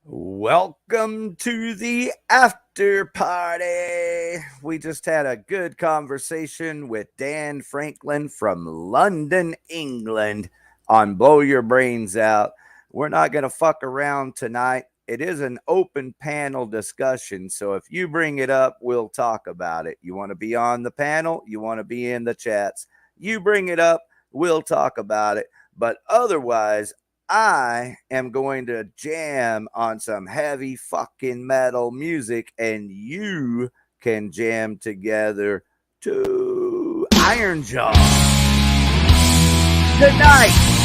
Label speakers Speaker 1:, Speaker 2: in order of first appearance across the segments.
Speaker 1: Welcome to the after party. We just had a good conversation with Dan Franklin from London, England on Blow Your Brains Out. We're not going to fuck around tonight. It is an open panel discussion, so if you bring it up, we'll talk about it. You want to be on the panel? You want to be in the chats? You bring it up, we'll talk about it. But otherwise, I am going to jam on some heavy fucking metal music, and you can jam together to Iron Jaw tonight.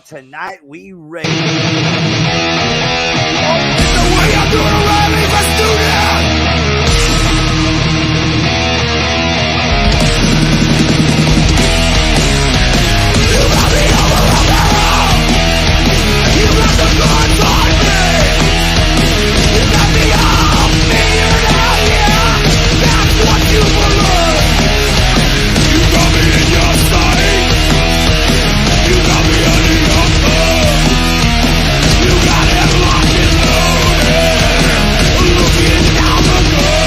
Speaker 1: tonight we raid.
Speaker 2: The way I'm doing a rally, let's do that! You got me over a barrel! You got the guns on me! You got me all figured out, yeah! That's what you believe! You got me in your sight! You got me under your thumb! You got it locked and loaded! Looking down the gun!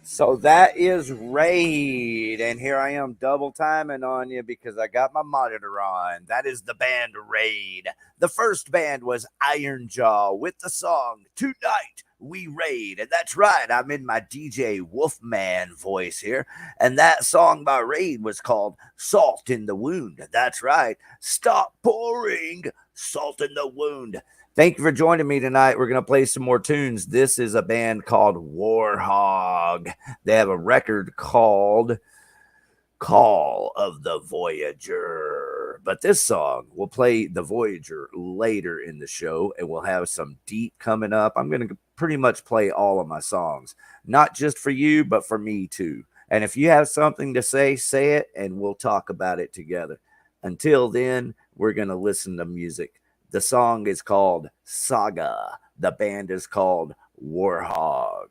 Speaker 1: So that is Raid, and here I am double timing on you because I got my monitor on. That is the band Raid. The first band was Iron Jaw with the song Tonight We Raid, and that's right, I'm in my DJ Wolfman voice here, and that song by Raid was called Salt in the Wound. That's right, stop pouring salt in the wound. Thank you for joining me tonight. We're going to play some more tunes. This is a band called Warhog. They have a record called Call of the Voyager. But this song, we'll play the Voyager later in the show, and we'll have some deep coming up. I'm going to pretty much play all of my songs, not just for you, but for me too. And if you have something to say it, and we'll talk about it together. Until then, we're going to listen to music. The song is called Saga. The band is called Warhog.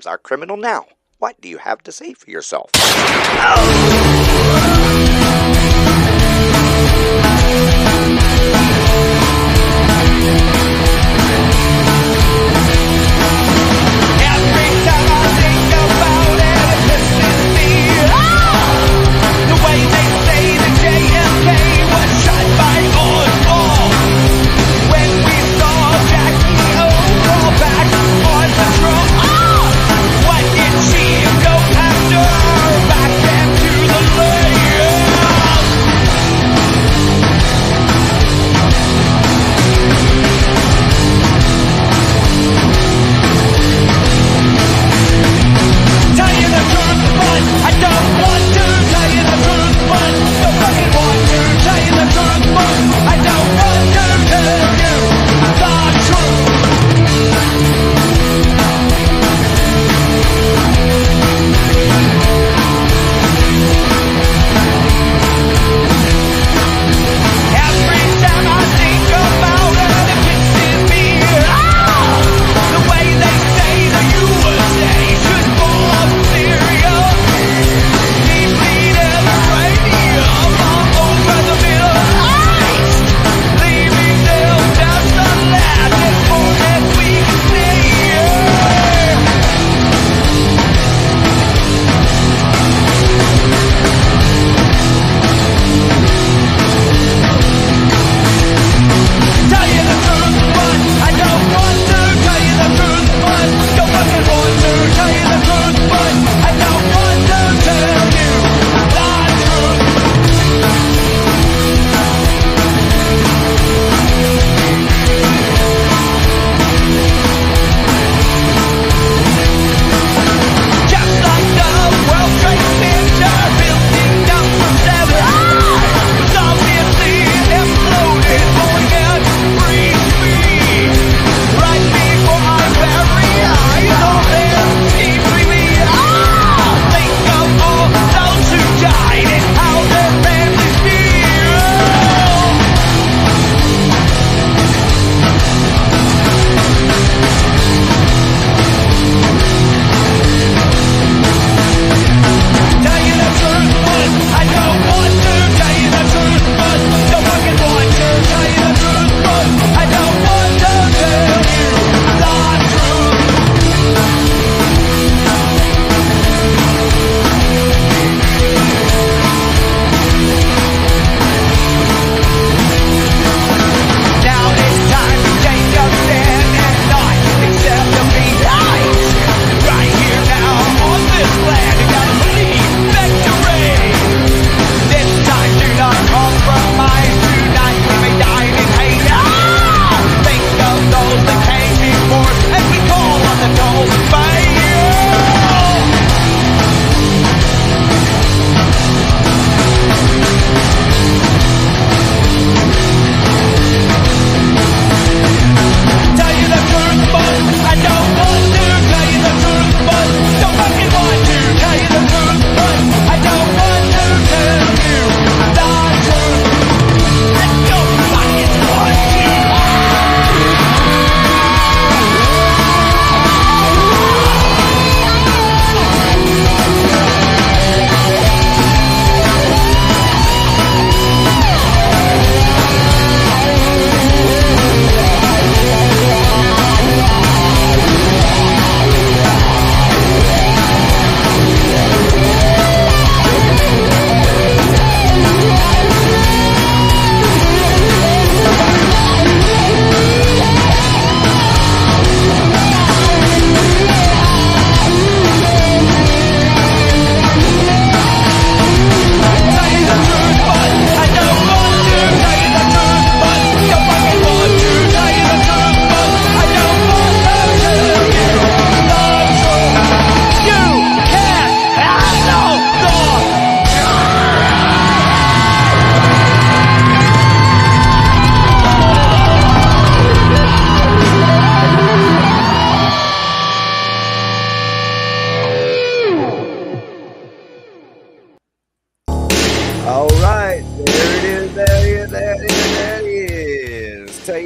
Speaker 3: detectives are criminal now. What do you have to say for yourself?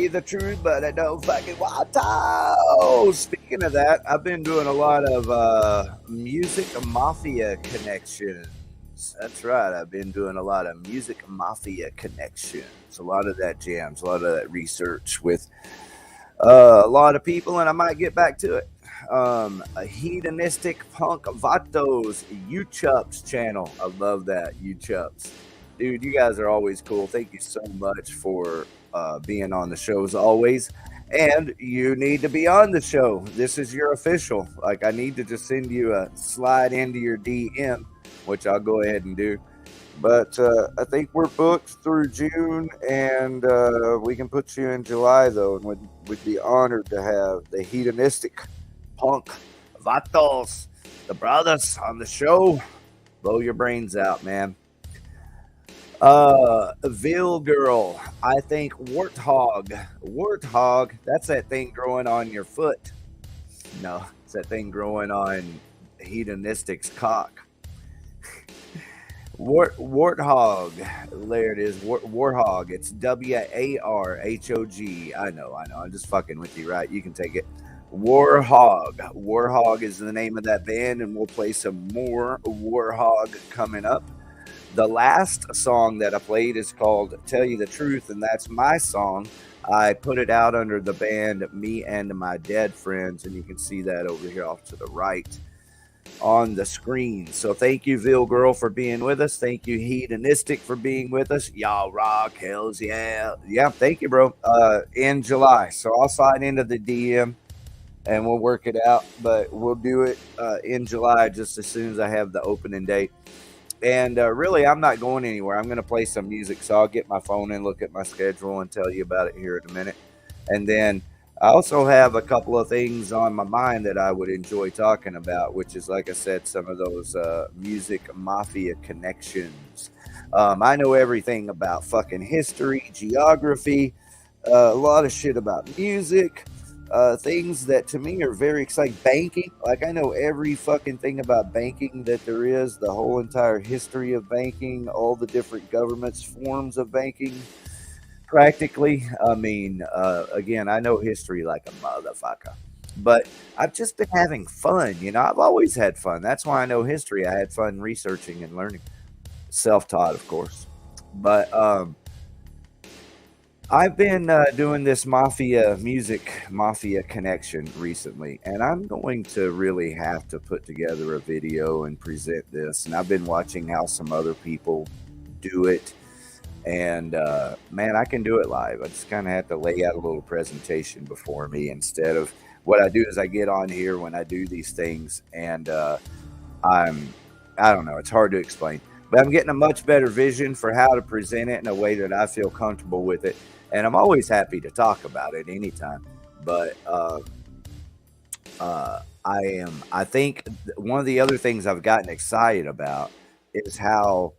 Speaker 1: you the truth, but I don't fucking want to. Speaking of that, I've been doing a lot of music mafia connections. That's right. I've been doing a lot of music mafia connections. A lot of that jams, a lot of that research with a lot of people, and I might get back to it. A hedonistic punk vatos YouTube's channel. I love that, YouTube's. Dude, you guys are always cool. Thank you so much for being on the shows always. And you need to be on the show. This is your official. Like, I need to just send you a slide into your DM, which I'll go ahead and do. But I think we're booked through June, and we can put you in July, though. And we'd be honored to have the hedonistic punk vatos, the brothers, on the show. Blow your brains out, man. Ville girl, I think warthog, that's that thing growing on your foot. No, it's that thing growing on hedonistic's cock. Warthog, there it is. Warhog, it's Warhog. I know, I'm just fucking with you, right? You can take it. Warhog is the name of that band, and we'll play some more Warhog coming up. The last song that I played is called Tell You the Truth, and that's my song. I put it out under the band Me and My Dead Friends, and you can see that over here off to the right on the screen. So thank you, Ville Girl, for being with us. Thank you, Hedonistic, for being with us. Y'all rock, hells yeah. Yeah, thank you, bro. In July. So I'll slide into the DM and we'll work it out, but we'll do it in July just as soon as I have the opening date. And really, I'm not going anywhere. I'm going to play some music, so I'll get my phone and look at my schedule and tell you about it here in a minute. And then I also have a couple of things on my mind that I would enjoy talking about, which is, like I said, some of those music mafia connections. I know everything about fucking history, geography, a lot of shit about music. Things that to me are very exciting. Banking, like I know every fucking thing about banking that there is, the whole entire history of banking, all the different governments, forms of banking, practically. I mean, again, I know history like a motherfucker, but I've just been having fun. You know, I've always had fun. That's why I know history. I had fun researching and learning. Self-taught, of course. But I've been doing this music mafia connection recently, and I'm going to really have to put together a video and present this. And I've been watching how some other people do it, and man, I can do it live. I just kind of have to lay out a little presentation before me instead of what I do is I get on here when I do these things, and I don't know, it's hard to explain, but I'm getting a much better vision for how to present it in a way that I feel comfortable with it. And I'm always happy to talk about it anytime. But I think one of the other things I've gotten excited about is how,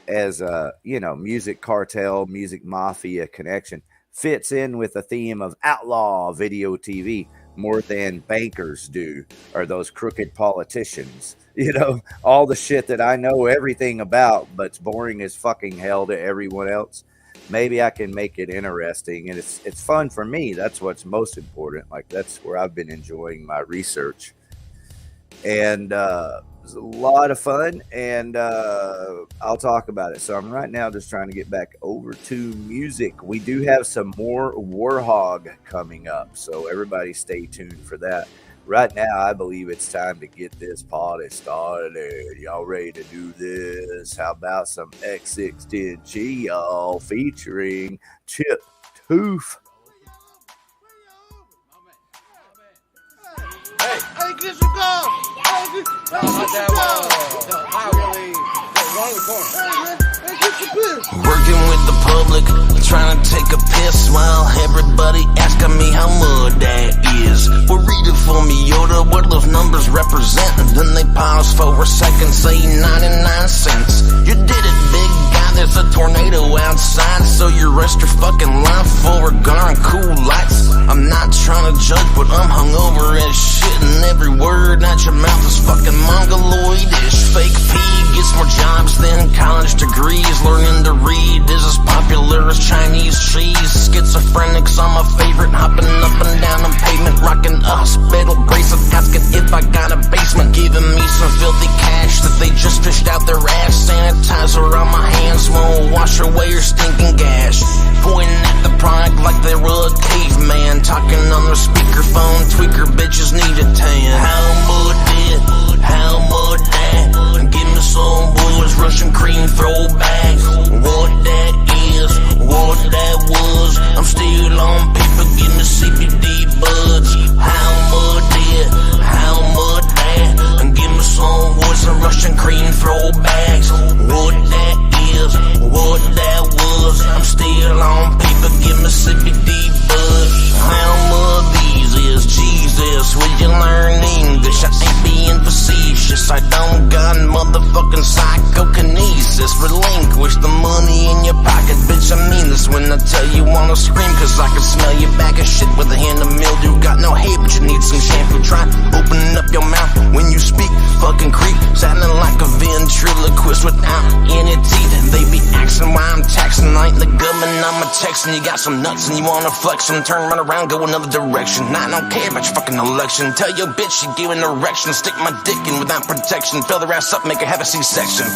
Speaker 1: as a, music cartel, music mafia connection fits in with the theme of outlaw video TV more than bankers do, or those crooked politicians. All the shit that I know everything about, but's boring as fucking hell to everyone else. Maybe I can make it interesting, and it's fun for me. That's what's most important. Like, that's where I've been enjoying my research, and it's a lot of fun, and I'll talk about it. So I'm right now just trying to get back over to music. We do have some more Warhog coming up, so everybody stay tuned for that. Right now, I believe it's time to get this party started. Y'all ready to do this? How about some X610G, y'all, featuring Chip Tooth?
Speaker 2: Hey, get some gum! Hey, get some
Speaker 4: Working with the public, trying to take a piss while everybody asking me how much that is. Well, read it for me, Yoda, what those numbers represent. And then they pause for a second, say 99 cents. You did it, big guy, there's a tornado outside, so you rest your fucking life for a darn cool lights. I'm not trying to judge, but I'm hungover as shit, and every word out your mouth is fucking mongoloidish. Fake pee gets more jobs than college degrees. Learning to read is as popular as Chinese cheese. Schizophrenics are my favorite, hopping up and down on pavement, rocking a hospital bracelet, asking if I got a basement, giving me some filthy cash that they just fished out their ass. Sanitizer on my hands won't wash away your stinking gash. Pointing at the product like they were a caveman, talking on their speakerphone. Tweaker bitches need a tan. How much it? How much that? Give me some boys, Russian cream throwbacks. What that is, what that was. I'm still on paper, give me CBD buds. How much it? How much that? Give me some boys, some Russian cream throwbacks. What that is, what that was. I'm still on paper, give me CBD buds. How much these is? Jesus, will you learn English? I ain't being facetious. I don't got motherfucking psychokinesis. Relinquish the money in your pocket, bitch. I mean this when I tell you wanna scream, cause I can smell your bag of shit with a hand of mildew. Got no hate, but you need some shampoo. Try opening up your mouth when you speak. Fucking creep, sounding like a ventriloquist without any teeth. They be asking why I'm taxing. I ain't the government, I'm a Texan. You got some nuts and you wanna flex them. Turn right around, go another direction. I don't care about your fucking election. Tell your bitch she give an erection. Stick my dick in without protection. Fill her ass up, make her have a C-section.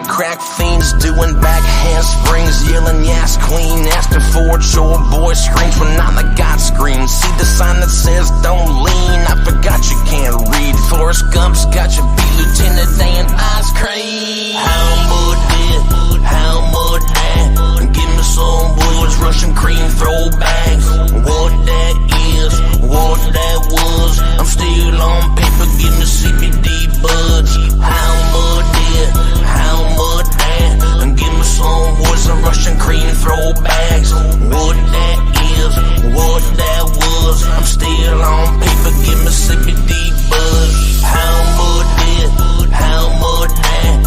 Speaker 4: Crack fiends doing back handsprings, yelling yes queen. Asking for it, your boy screams when I'm the God screams. See the sign that says don't lean. I forgot you can't read. Forrest Gump's got you beat, Lieutenant Dan ice cream. How much it? How much that? Give me some boys, Russian cream throwbacks. What that is, what that was. I'm still on paper, give me CBD buds. How much it? How much that? Give me some boys, some Russian cream throwbacks. What that is, what that was. I'm still on paper, give me CBD buds. How much it? How much that?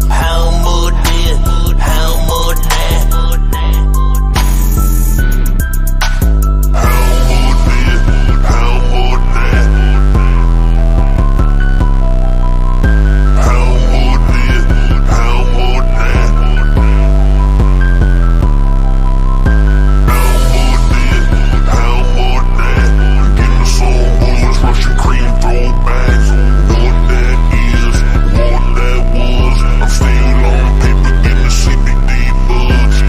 Speaker 4: How much it? How much that? How much it? How much that? How much it? How much that? How much it? How much that? Give me some boys, Russian cream throwbacks. What that is, what that was. I'm still on paper, give me CBD buds.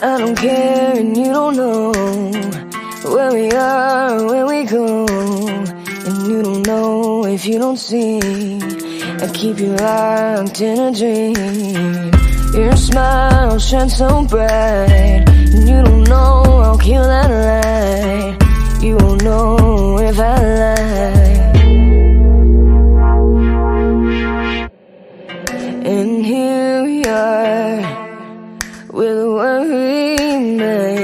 Speaker 5: I don't care and you don't know where we are, where we go. And you don't know if you don't see. I keep you locked in a dream. Your smile shines so bright, and you don't know I'll kill that light. You won't know if I lie. And here we are, with what remains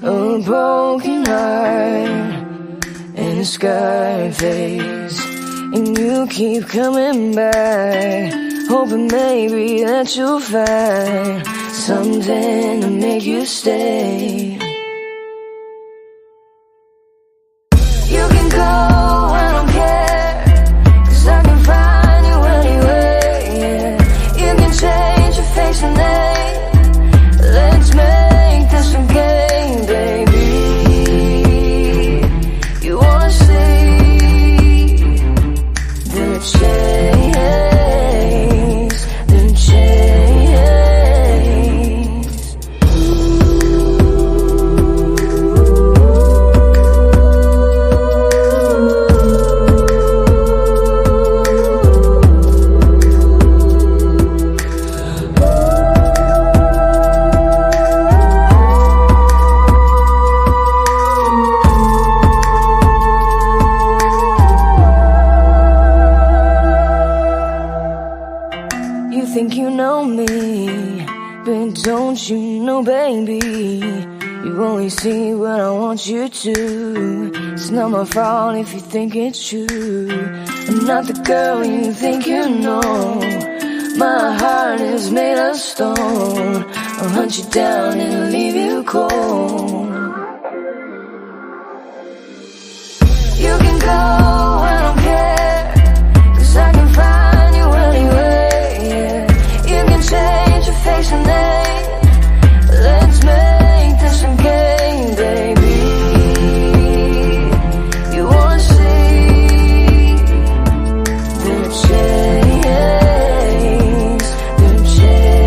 Speaker 5: of a broken heart and a scarred face. And you keep coming back, hoping maybe that you'll find something to make you stay. You can go, I don't care, 'cause I can find you anywhere, yeah. You can change your face and name. Let's make this a game, baby. You wanna see the change, the change. think you know me, but don't you know, baby, you only see what I want you to. It's not my fault if you think it's true. I'm not the girl you think you know. My heart is made of stone. I'll hunt you down and leave you cold. You can go, I don't care, 'cause I can find you anywhere, yeah. You can change your face and name. Let's make this a game, baby. You wanna see the change, the change.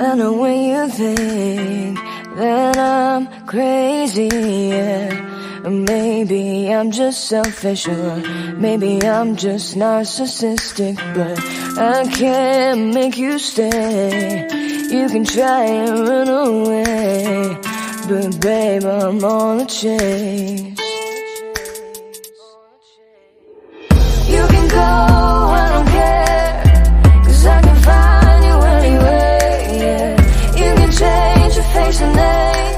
Speaker 5: I know when you think that I'm crazy, yeah. Or maybe I'm just selfish, or maybe I'm just narcissistic, but I can't make you stay. You can try and run away, but babe, I'm on the chase. You can go, I don't care, 'cause I can find you anywhere, yeah. You can change your face and name.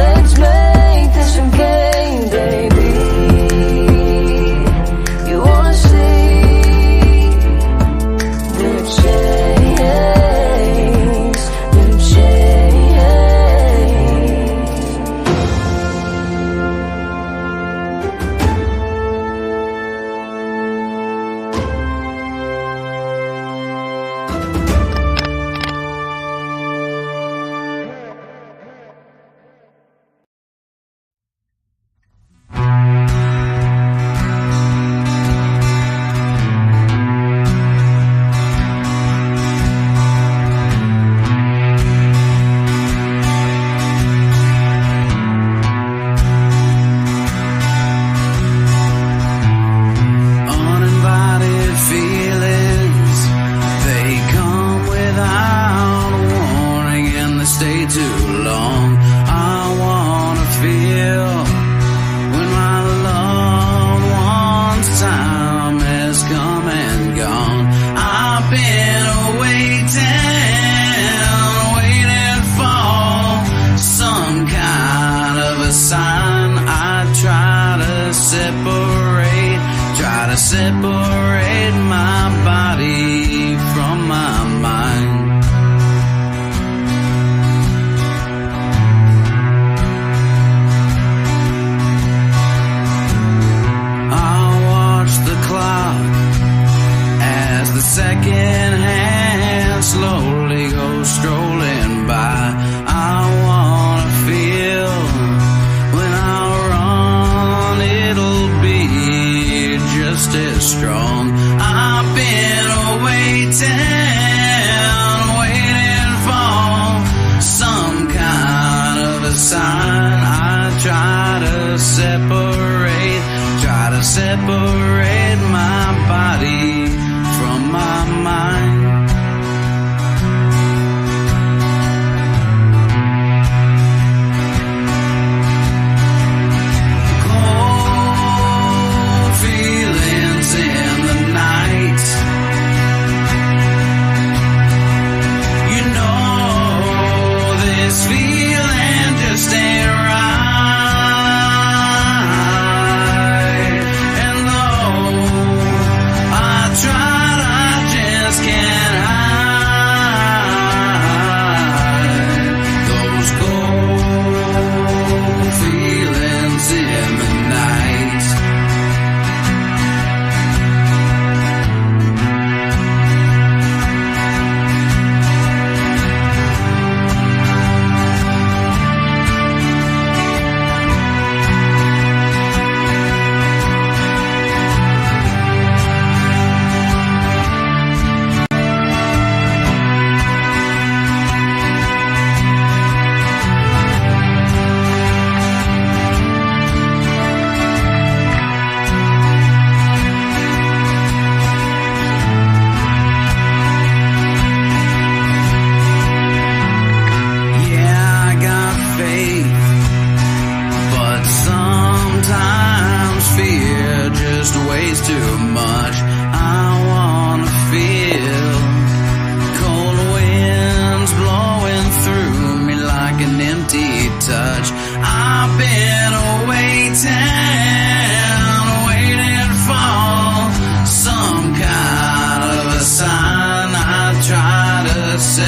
Speaker 5: Let's make this a game, baby. You wanna see the change, the change.
Speaker 2: Uninvited feelings, they come without warning and they stay too long. I wanna feel when my loved one's time has come and gone. I've been waiting for some kind of a sign. I try to separate my body from my mind. I watch the clock as the second hand slowly goes strolling by. I wanna feel when I run, it'll be just as strong. I've been waiting for some kind of a sign. I try to separate my body from my mind. Cold feelings in the night. You know this feeling just ain't right. And the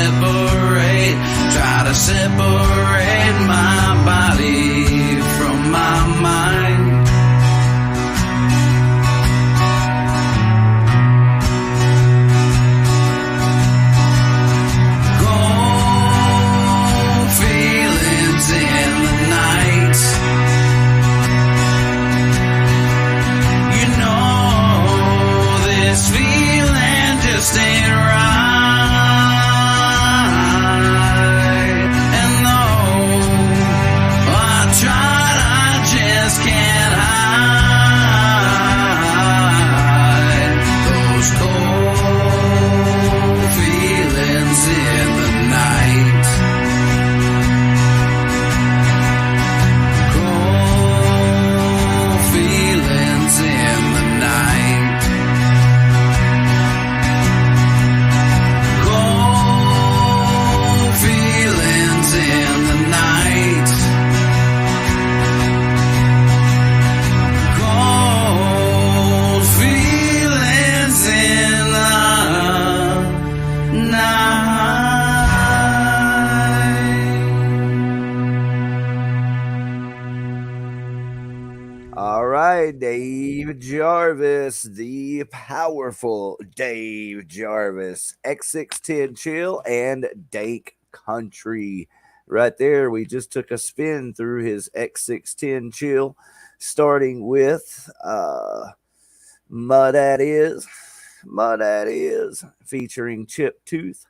Speaker 2: separate, try to separate my body from my mind. Cold feelings in the night. You know this feeling just ain't right. And though I tried, I just can't hide those cold feelings in the night. Cold feelings in the night. Cold feelings in the night. Cold feelings in the night.
Speaker 1: All right, Dave Jarvis, the powerful Dave Jarvis, X610 Chill and Dank Country. Right there, we just took a spin through his X610 Chill, starting with Mud That Is, featuring Chip Tooth.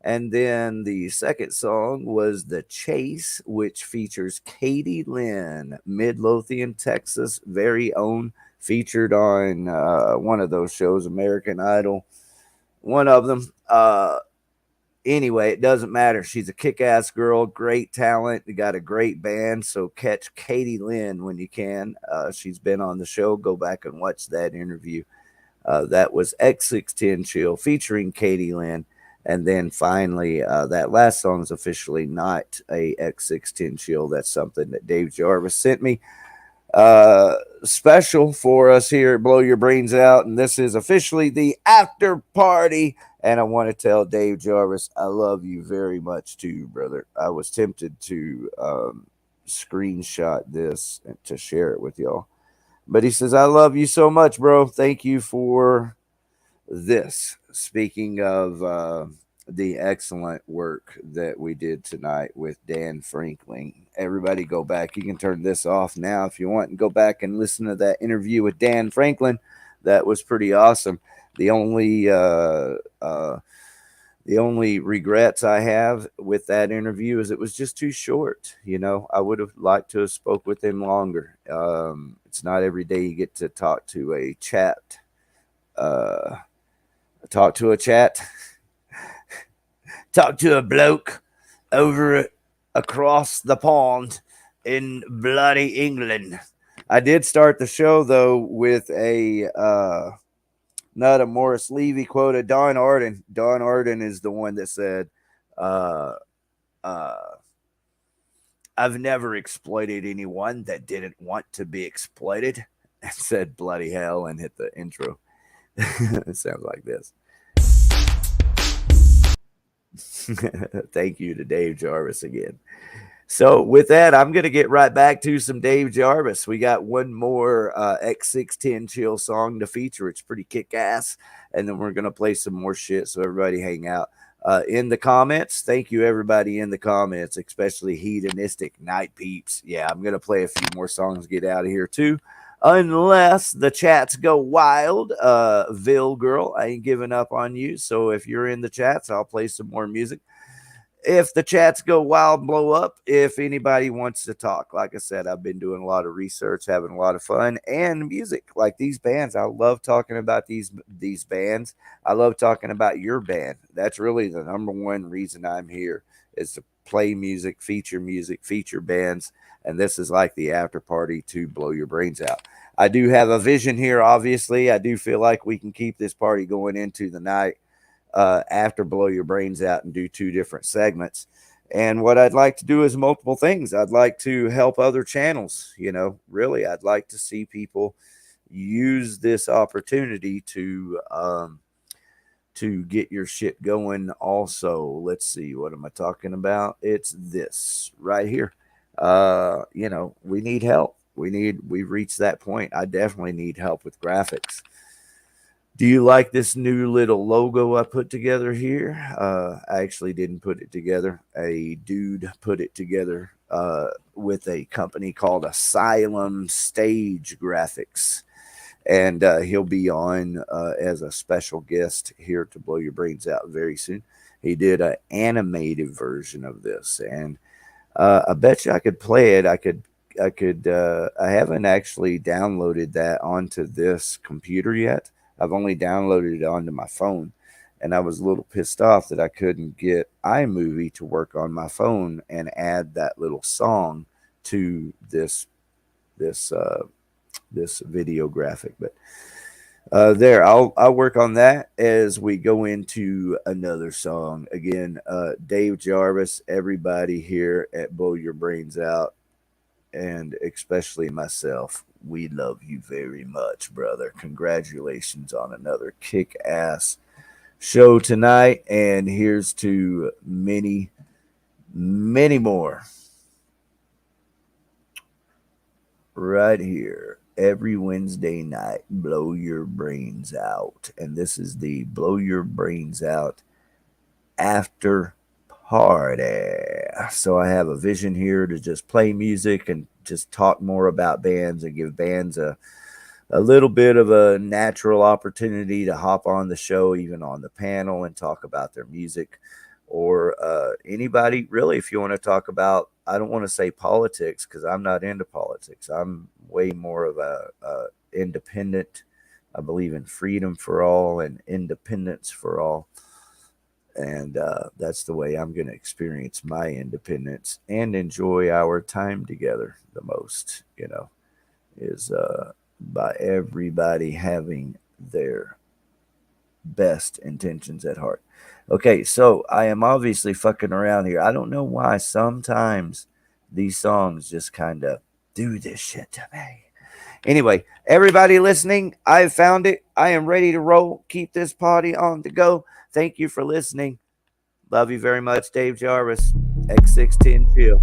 Speaker 1: And then the second song was The Chase, which features Kadie Lynn, Midlothian, Texas, very own, featured on one of those shows, American Idol, one of them. Anyway, it doesn't matter. She's a kick-ass girl, great talent, got a great band, so catch Kadie Lynn when you can. She's been on the show. Go back and watch that interview. That was X610 Chill featuring Kadie Lynn. And then finally, that last song is officially not a X610 Chill. That's something that Dave Jarvis sent me. Special for us here at Blow Your Brains Out. And this is officially the after party. And I want to tell Dave Jarvis, I love you very much too, brother. I was tempted to screenshot this and to share it with y'all. But he says, I love you so much, bro. Thank you for this. Speaking of the excellent work that we did tonight with Dan Franklin, everybody go back. You can turn this off now if you want and go back and listen to that interview with Dan Franklin. That was pretty awesome. The only regrets I have with that interview is it was just too short. You know, I would have liked to have spoke with him longer. It's not every day you get to talk to a chat. Talk to a bloke over across the pond in bloody England. I did start the show though with a not a Morris Levy quote of Don Arden. Don Arden is the one that said, I've never exploited anyone that didn't want to be exploited. And said bloody hell and hit the intro. It sounds like this. Thank you to Dave Jarvis again. So with that, I'm going to get right back to some Dave Jarvis. We got one more X610 Chill song to feature. It's pretty kick-ass. And then we're going to play some more shit, so everybody hang out. In the comments, thank you everybody in the comments, especially Hedonistic Night Peeps. Yeah, I'm going to play a few more songs, get out of here too. Unless the chats go wild. Vil girl, I ain't giving up on you. So if you're in the chats, I'll play some more music. If the chats go wild, blow up. If anybody wants to talk, like I said, I've been doing a lot of research, having a lot of fun, and music. Like these bands, I love talking about these bands. I love talking about your band. That's really the number one reason I'm here, is to play music, feature bands. And this is like the after party to blow your brains out. I do have a vision here, obviously. I do feel like we can keep this party going into the night after blow your brains out and do 2 different segments. And what I'd like to do is multiple things. I'd like to help other channels. You know, really, I'd like to see people use this opportunity to to get your shit going also. Let's see, what am I talking about? It's this right here. You know, we need help. We've reached that point. I definitely need help with graphics. Do you like this new little logo I put together here? I actually didn't put it together. A dude put it together with a company called Asylum Stage Graphics. And he'll be on as a special guest here to blow your brains out very soon. He did an animated version of this, and I bet you I could play it. I haven't actually downloaded that onto this computer yet. I've only downloaded it onto my phone, and I was a little pissed off that I couldn't get iMovie to work on my phone and add that little song to this video graphic. But there, I'll work on that as we go into another song. Again, Dave Jarvis, everybody here at Blow Your Brains Out, and especially myself, we love you very much, brother. Congratulations on another kick-ass show tonight, and here's to many, many more right here. Every Wednesday night, Blow Your Brains Out. And this is the Blow Your Brains Out after party. So I have a vision here to just play music and just talk more about bands and give bands a little bit of a natural opportunity to hop on the show, even on the panel, and talk about their music. Or anybody, really, if you want to talk about, I don't want to say politics because I'm not into politics. I'm way more of a independent. I believe in freedom for all and independence for all. And that's the way I'm going to experience my independence and enjoy our time together the most, you know, is by everybody having their best intentions at heart. Okay, so I am obviously fucking around here. I don't know why sometimes these songs just kind of do this shit to me. Anyway, everybody listening, I've found it. I am ready to roll. Keep this party on the go. Thank you for listening. Love you very much, Dave Jarvis. X610 Chill.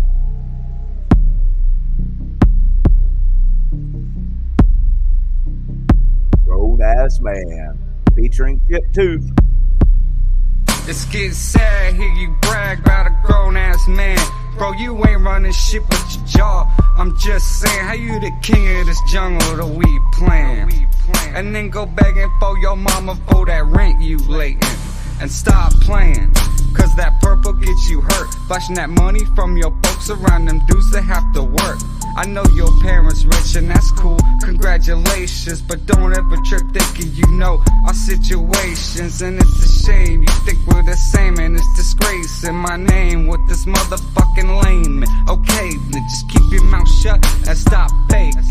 Speaker 1: Grown Ass Man. Featuring Chip Tooth.
Speaker 6: It's getting sad, hear you brag about a grown-ass man. Bro, you ain't running shit with your jaw. I'm just saying, how you the king of this jungle that we playing? And then go begging for your mama for that rent you latin'. And stop playing, cause that purple gets you hurt. Flashing that money from your folks around them dudes that have to work. I know your parents rich and that's cool, congratulations. But don't ever trip thinking you know our situations. And it's a shame you think we're the same, and it's disgracing my name with this motherfucking layman. Okay, then just keep your mouth shut and stop faking,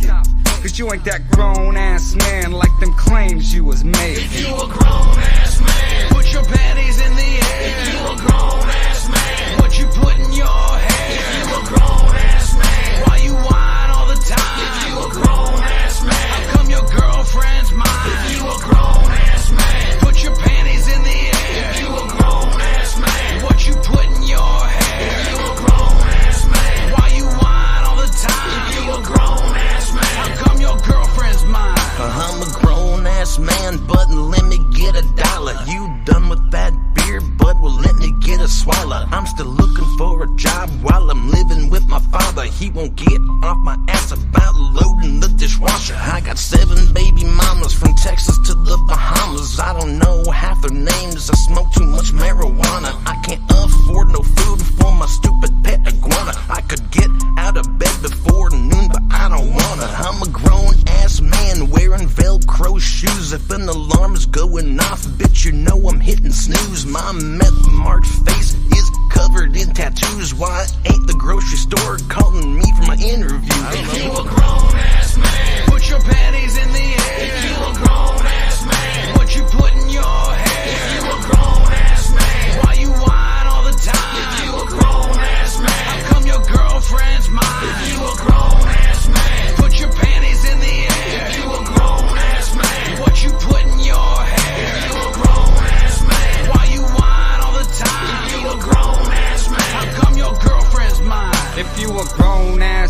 Speaker 6: cause you ain't that grown-ass man like them claims you was made.
Speaker 2: If you a grown-ass man, put your panties in the air. If you a grown-ass man, what you put in your hair. If you a grown-ass man, why you whine all the time. If you a grown-ass man, how come your girlfriend's mine. If you a grown-ass man, put your panties in the air. If you a grown-ass man, what you put in your hair. If you a grown-ass man, why you whine all the time. If you a grown-ass man, how come your girlfriend's mine.
Speaker 4: I'm a grown-ass man, but let me get $1. You done with that beer, but well, let me get a swallow. I'm still looking for a job while I'm living with my father. He won't get off my ass about loading the dishwasher. I got 7 baby mamas from Texas to the Bahamas. I don't know half their names, I smoke too much marijuana. I can't afford no food for my stupid pet iguana. I could get out of bed before noon, but I don't wanna. I'm a grown-ass man wearing Velcro shoes. If an alarm's going off, bitch, you know I'm hitting snooze. My meth-marked face is covered in tattoos. Why ain't the grocery store calling me for my interview?
Speaker 2: If you a grown-ass man, put your panties in the air. If you a grown-ass man, what you put in your hair. If you a grown-ass man, why you whine all the time. If you a grown-ass man, how come your girlfriend's mine. If you a grown-ass man, put your panties in the air. If you a grown-ass man, what you put in your hair. If you a grown-ass man,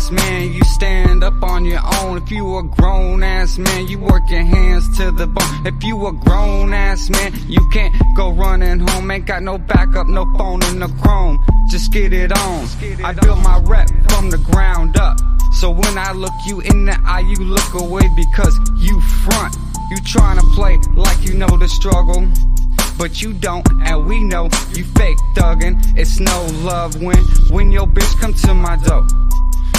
Speaker 6: ass man, you stand up on your own. If you a grown ass man, you work your hands to the bone. If you a grown ass man, you can't go running home. Ain't got no backup, no phone in the chrome. Just get it on. I built my rep from the ground up. So when I look you in the eye, you look away because you front. You tryna play like you know the struggle, but you don't, and we know you fake thuggin'. It's no love when your bitch come to my door.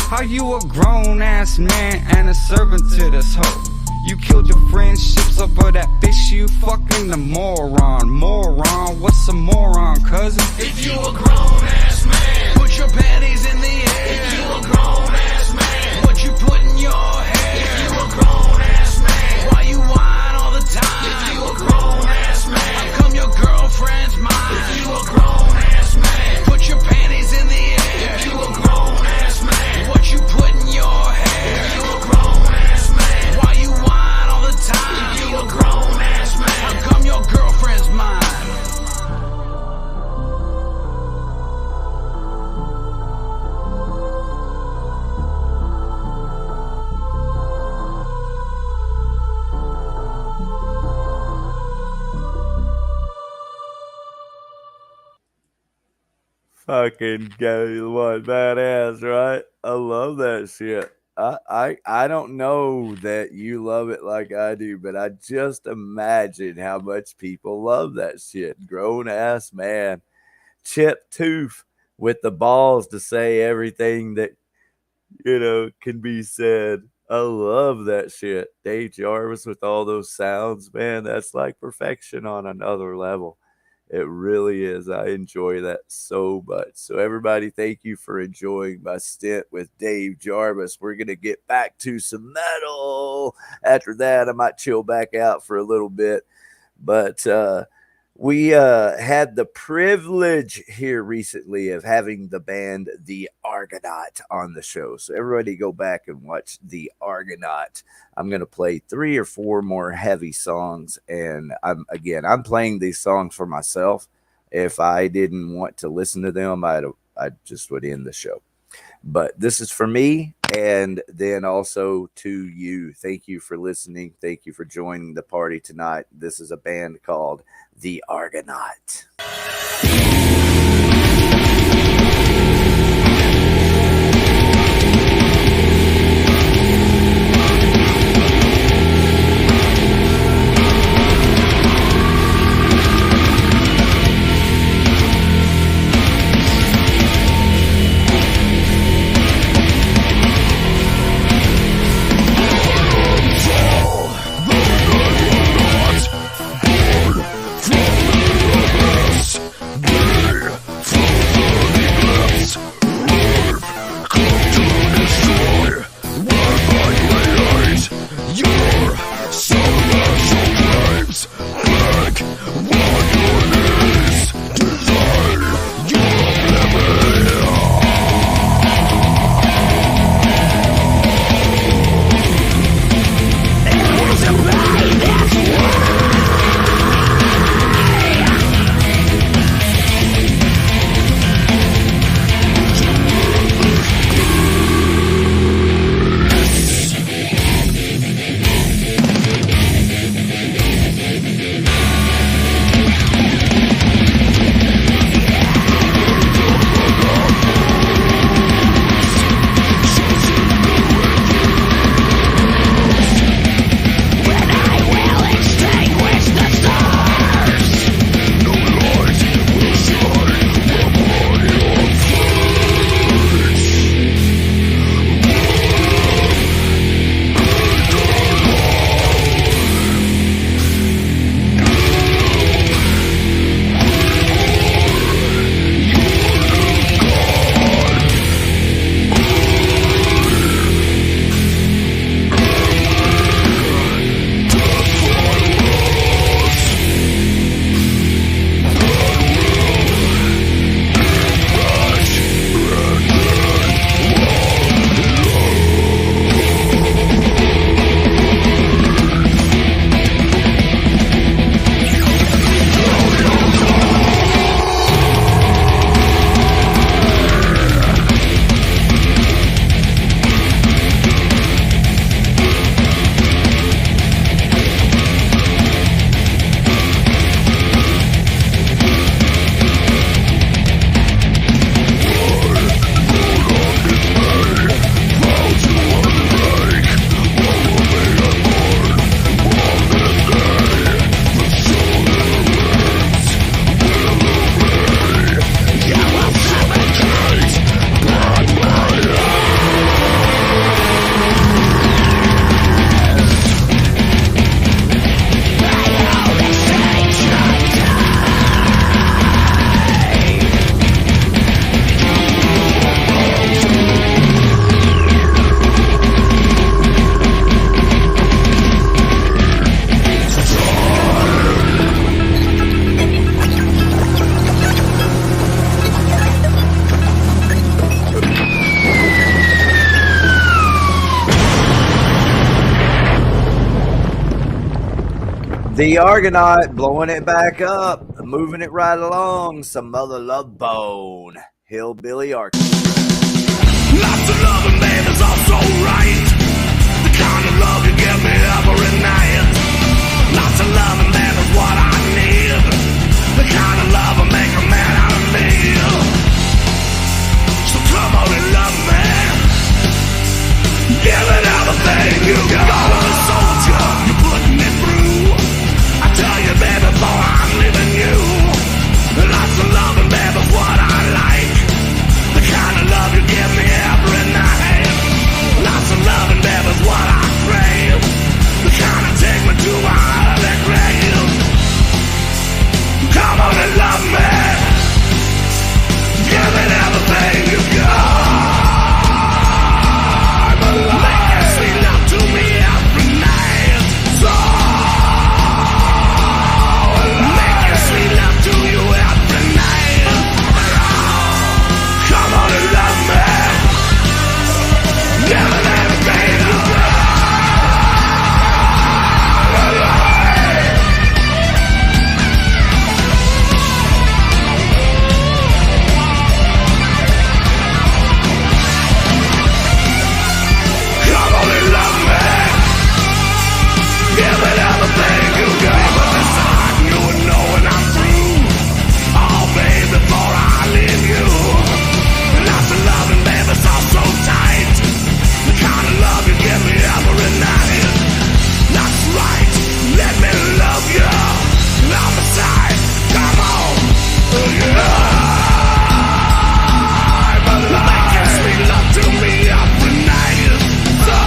Speaker 6: How you a grown ass man and a servant to this hoe? You killed your friendships over that bitch, you fucking the moron. Moron, what's a moron, cousin?
Speaker 2: If you a grown ass man, put your panties in the air. If you a grown ass man, what you put in your hair? If you a grown ass man, why you whine all the time? If you a grown ass man, how come your girlfriend's mine? If you a grown ass man, put your panties in the air. If you a grown ass man, what you put in your hair? If you a grown ass man, why you whine all the time? If you a grown ass man, how come your girlfriend's mine?
Speaker 1: Fucking go, what badass, right? I love that shit. I don't know that you love it like I do, but I just imagine how much people love that shit. Grown ass man, chip tooth with the balls to say everything that can be said. I love that shit. Dave Jarvis with all those sounds, man, that's like perfection on another level. It really is. I enjoy that so much. So everybody, thank you for enjoying my stint with Dave Jarvis. We're going to get back to some metal. After that, I might chill back out for a little bit. But we had the privilege here recently of having the band The Argonaut on the show. So everybody go back and watch The Argonaut. I'm going to play 3 or 4 more heavy songs. And I'm playing these songs for myself. If I didn't want to listen to them, I just would end the show. But this is for me, and then also to you. Thank you for listening. Thank you for joining the party tonight. This is a band called The Argonaut.
Speaker 2: From
Speaker 1: The Argonaut blowing it back up, moving it right along. Some other love bone. Hillbilly Orchestra.
Speaker 2: Lots of love and baby's also right. The kind of love you give me every night. Lots of love and baby's what I need. The kind of love will make a man out of me. So come on and love me. Give it everything you got. I'm a soldier, you're putting me through. I tell you, baby, boy, I'm leaving you. Lots of love and baby's what I like. The kind of love you give me every night. Lots of love and baby's what I crave. The kind of take me to my early grave. Come on and love me. Give it everything you got. Make sweet love to me every night. So make sweet love to you every night. Come on and love me. Give it everything you got. Come on and love me. Give it everything you got. But this time you would know when I'm through. Oh, baby, before I leave you. Lots of love and baby, it's all so tight. The kind of love you give me every night. That's right, let me love you. I'm beside, come on. Make sweet love to me every night. So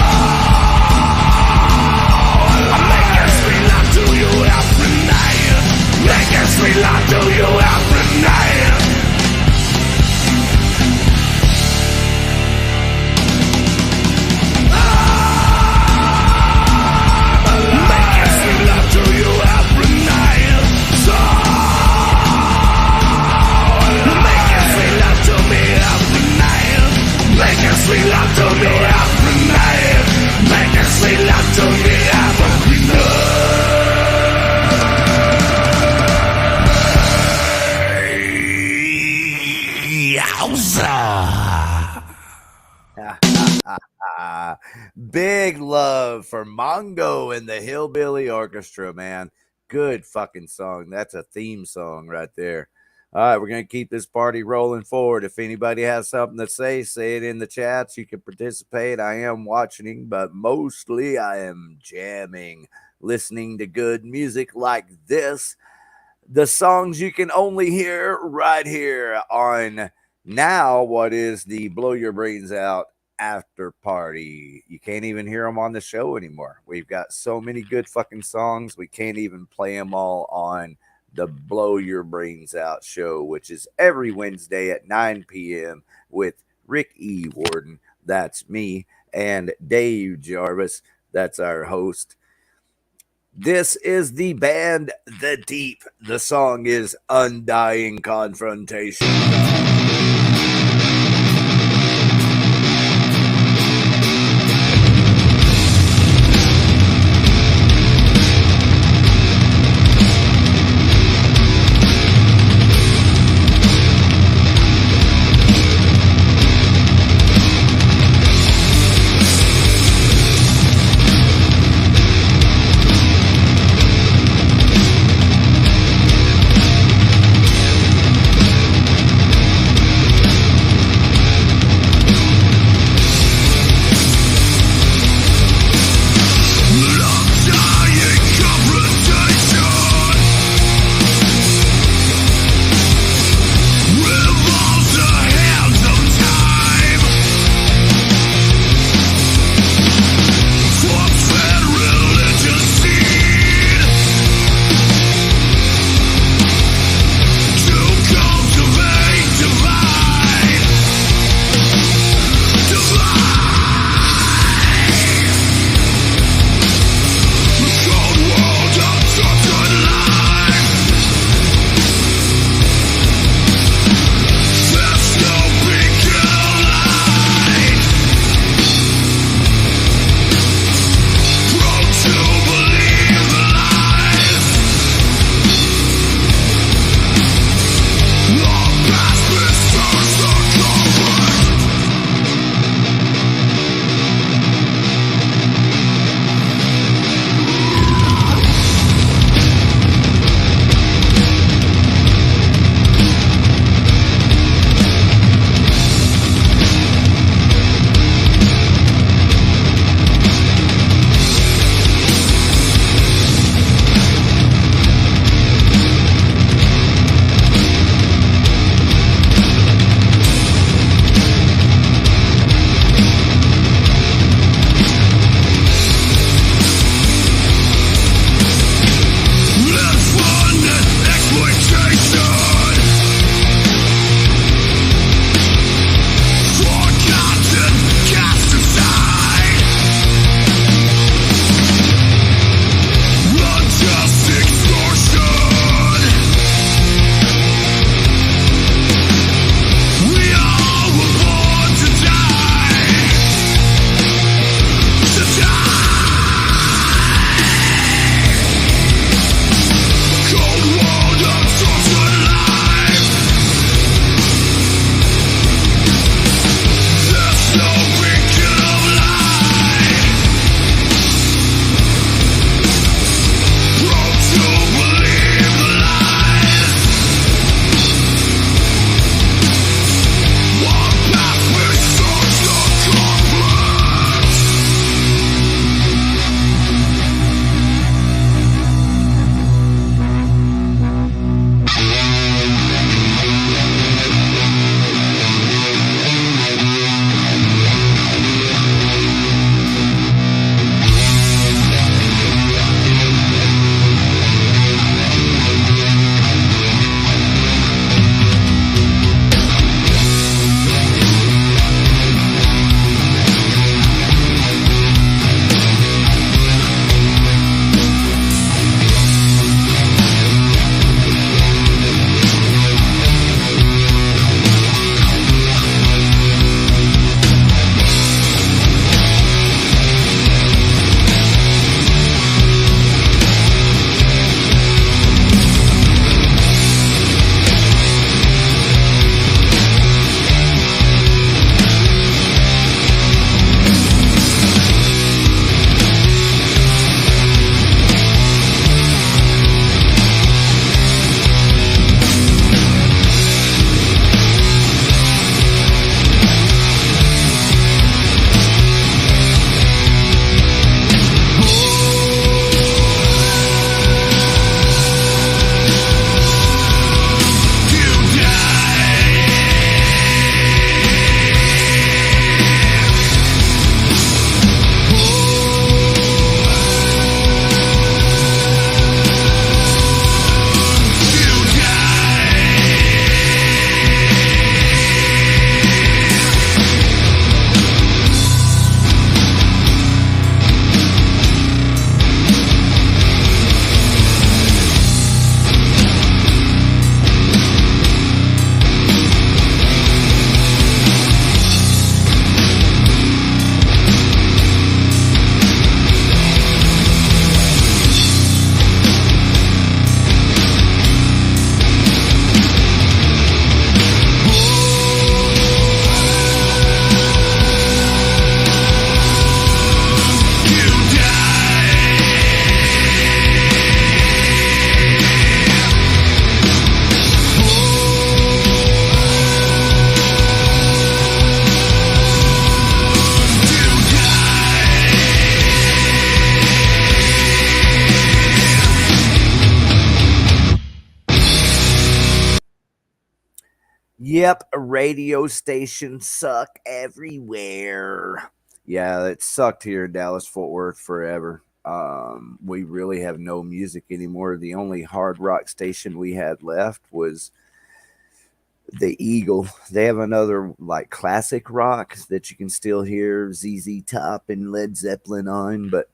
Speaker 2: I'm making sweet love to you every night. Making sweet love to you every night. Making sweet love to you every night. So making sweet love to me every night. Making sweet love to me every night. Making sweet love to me every night. Yowza.
Speaker 1: Big love for Mongo and the Hillbilly Orchestra, man. Good fucking song. That's a theme song right there. All right, we're going to keep this party rolling forward. If anybody has something to say it in the chats. You can participate. I am watching, but mostly I am jamming, listening to good music like this. The songs you can only hear right here on now what is the Blow Your Brains Out after party. You can't even hear them on the show anymore. We've got so many good fucking songs. We can't even play them all on the Blow Your Brains Out show, which is every Wednesday at 9 p.m. with Rick E. Warden. That's me. And Dave Jarvis. That's our host. This is the band The Deep. The song is Undying Confrontation. Yep, radio stations suck everywhere. Yeah, it sucked here in Dallas Fort Worth forever. We really have no music anymore. The only hard rock station we had left was the Eagle. They have another like classic rock that you can still hear ZZ Top and Led Zeppelin on, but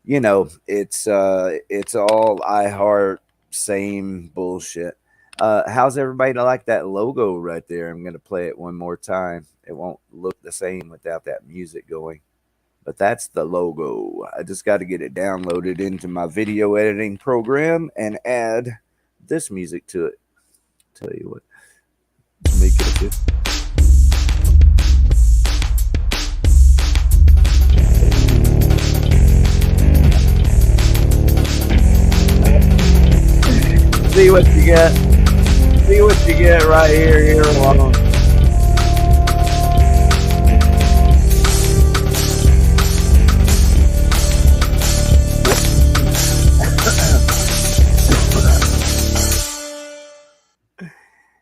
Speaker 1: you know, it's all iHeart, same bullshit. How's everybody like that logo right there? I'm gonna play it one more time. It won't look the same without that music going. But that's the logo. I just got to get it downloaded into my video editing program and add this music to it. Tell you what, make it a bit. See what you get. See what you get right here alone.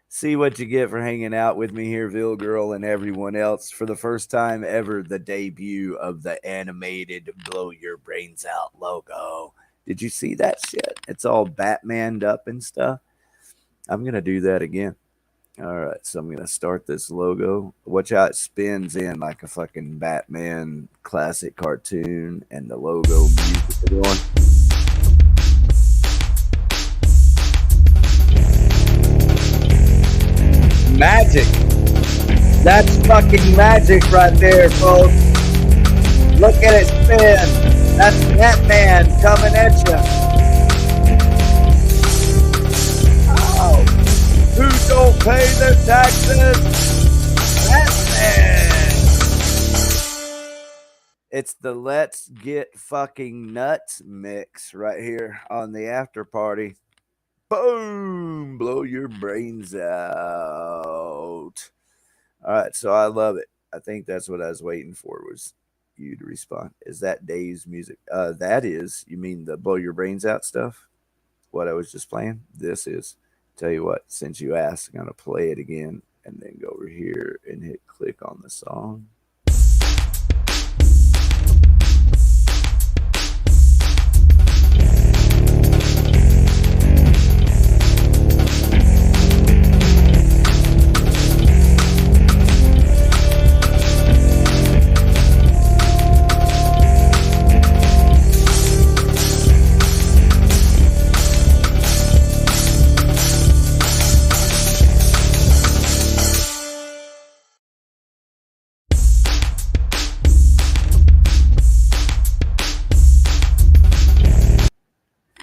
Speaker 1: See what you get for hanging out with me here, Ville Girl, and everyone else. For the first time ever, the debut of the animated Blow Your Brains Out logo. Did you see that shit? It's all Batmaned up and stuff. I'm going to do that again. All right, so I'm going to start this logo. Watch how it spins in like a fucking Batman classic cartoon, and the logo music is on. Magic. That's fucking magic right there, folks. Look at it spin. That's Batman coming at you. Oh, who don't pay their taxes? Batman. It's the Let's Get Fucking Nuts mix right here on the after party. Boom! Blow your brains out. All right, so I love it. I think that's what I was waiting for, was you to respond. Is that Dave's music? That is. You mean the blow your brains out stuff? What I was just playing? This is. Tell you what, since you asked, I'm gonna play it again and then go over here and hit click on the song.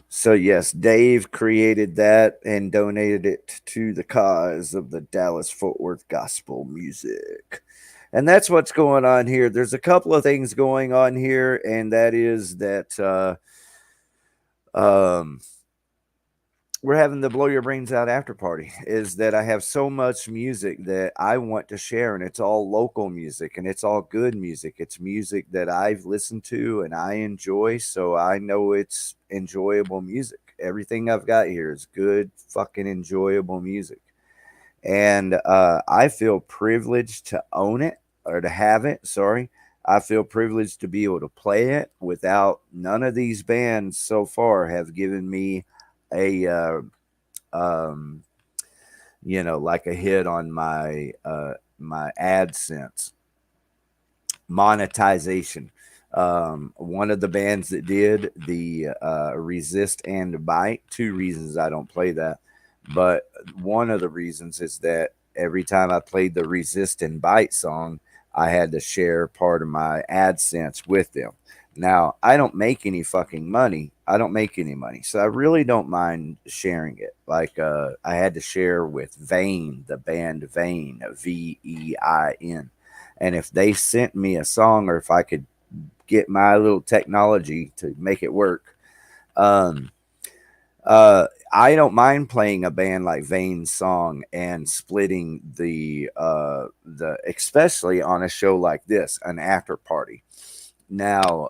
Speaker 1: So yes, Dave created that and donated it to the cause of the Dallas Fort Worth gospel music. And that's what's going on here. There's a couple of things going on here, and that is that we're having the Blow Your Brains Out after party. Is that I have so much music that I want to share, and it's all local music, and it's all good music. It's music that I've listened to and I enjoy, so I know it's enjoyable music. Everything I've got here is good, fucking enjoyable music. And I feel privileged to own it, or to have it, sorry. I feel privileged to be able to play it without, none of these bands so far have given me a you know, like a hit on my my AdSense monetization. One of the bands that did, the Resist and Bite, two reasons I don't play that, but one of the reasons is that every time I played the Resist and Bite song, I had to share part of my AdSense with them. Now, I don't make any fucking money. I don't make any money. So I really don't mind sharing it. Like I had to share with Vein, the band Vein, Vein. And if they sent me a song, or if I could get my little technology to make it work, I don't mind playing a band like Vane's song and splitting the especially on a show like this, an after party. Now,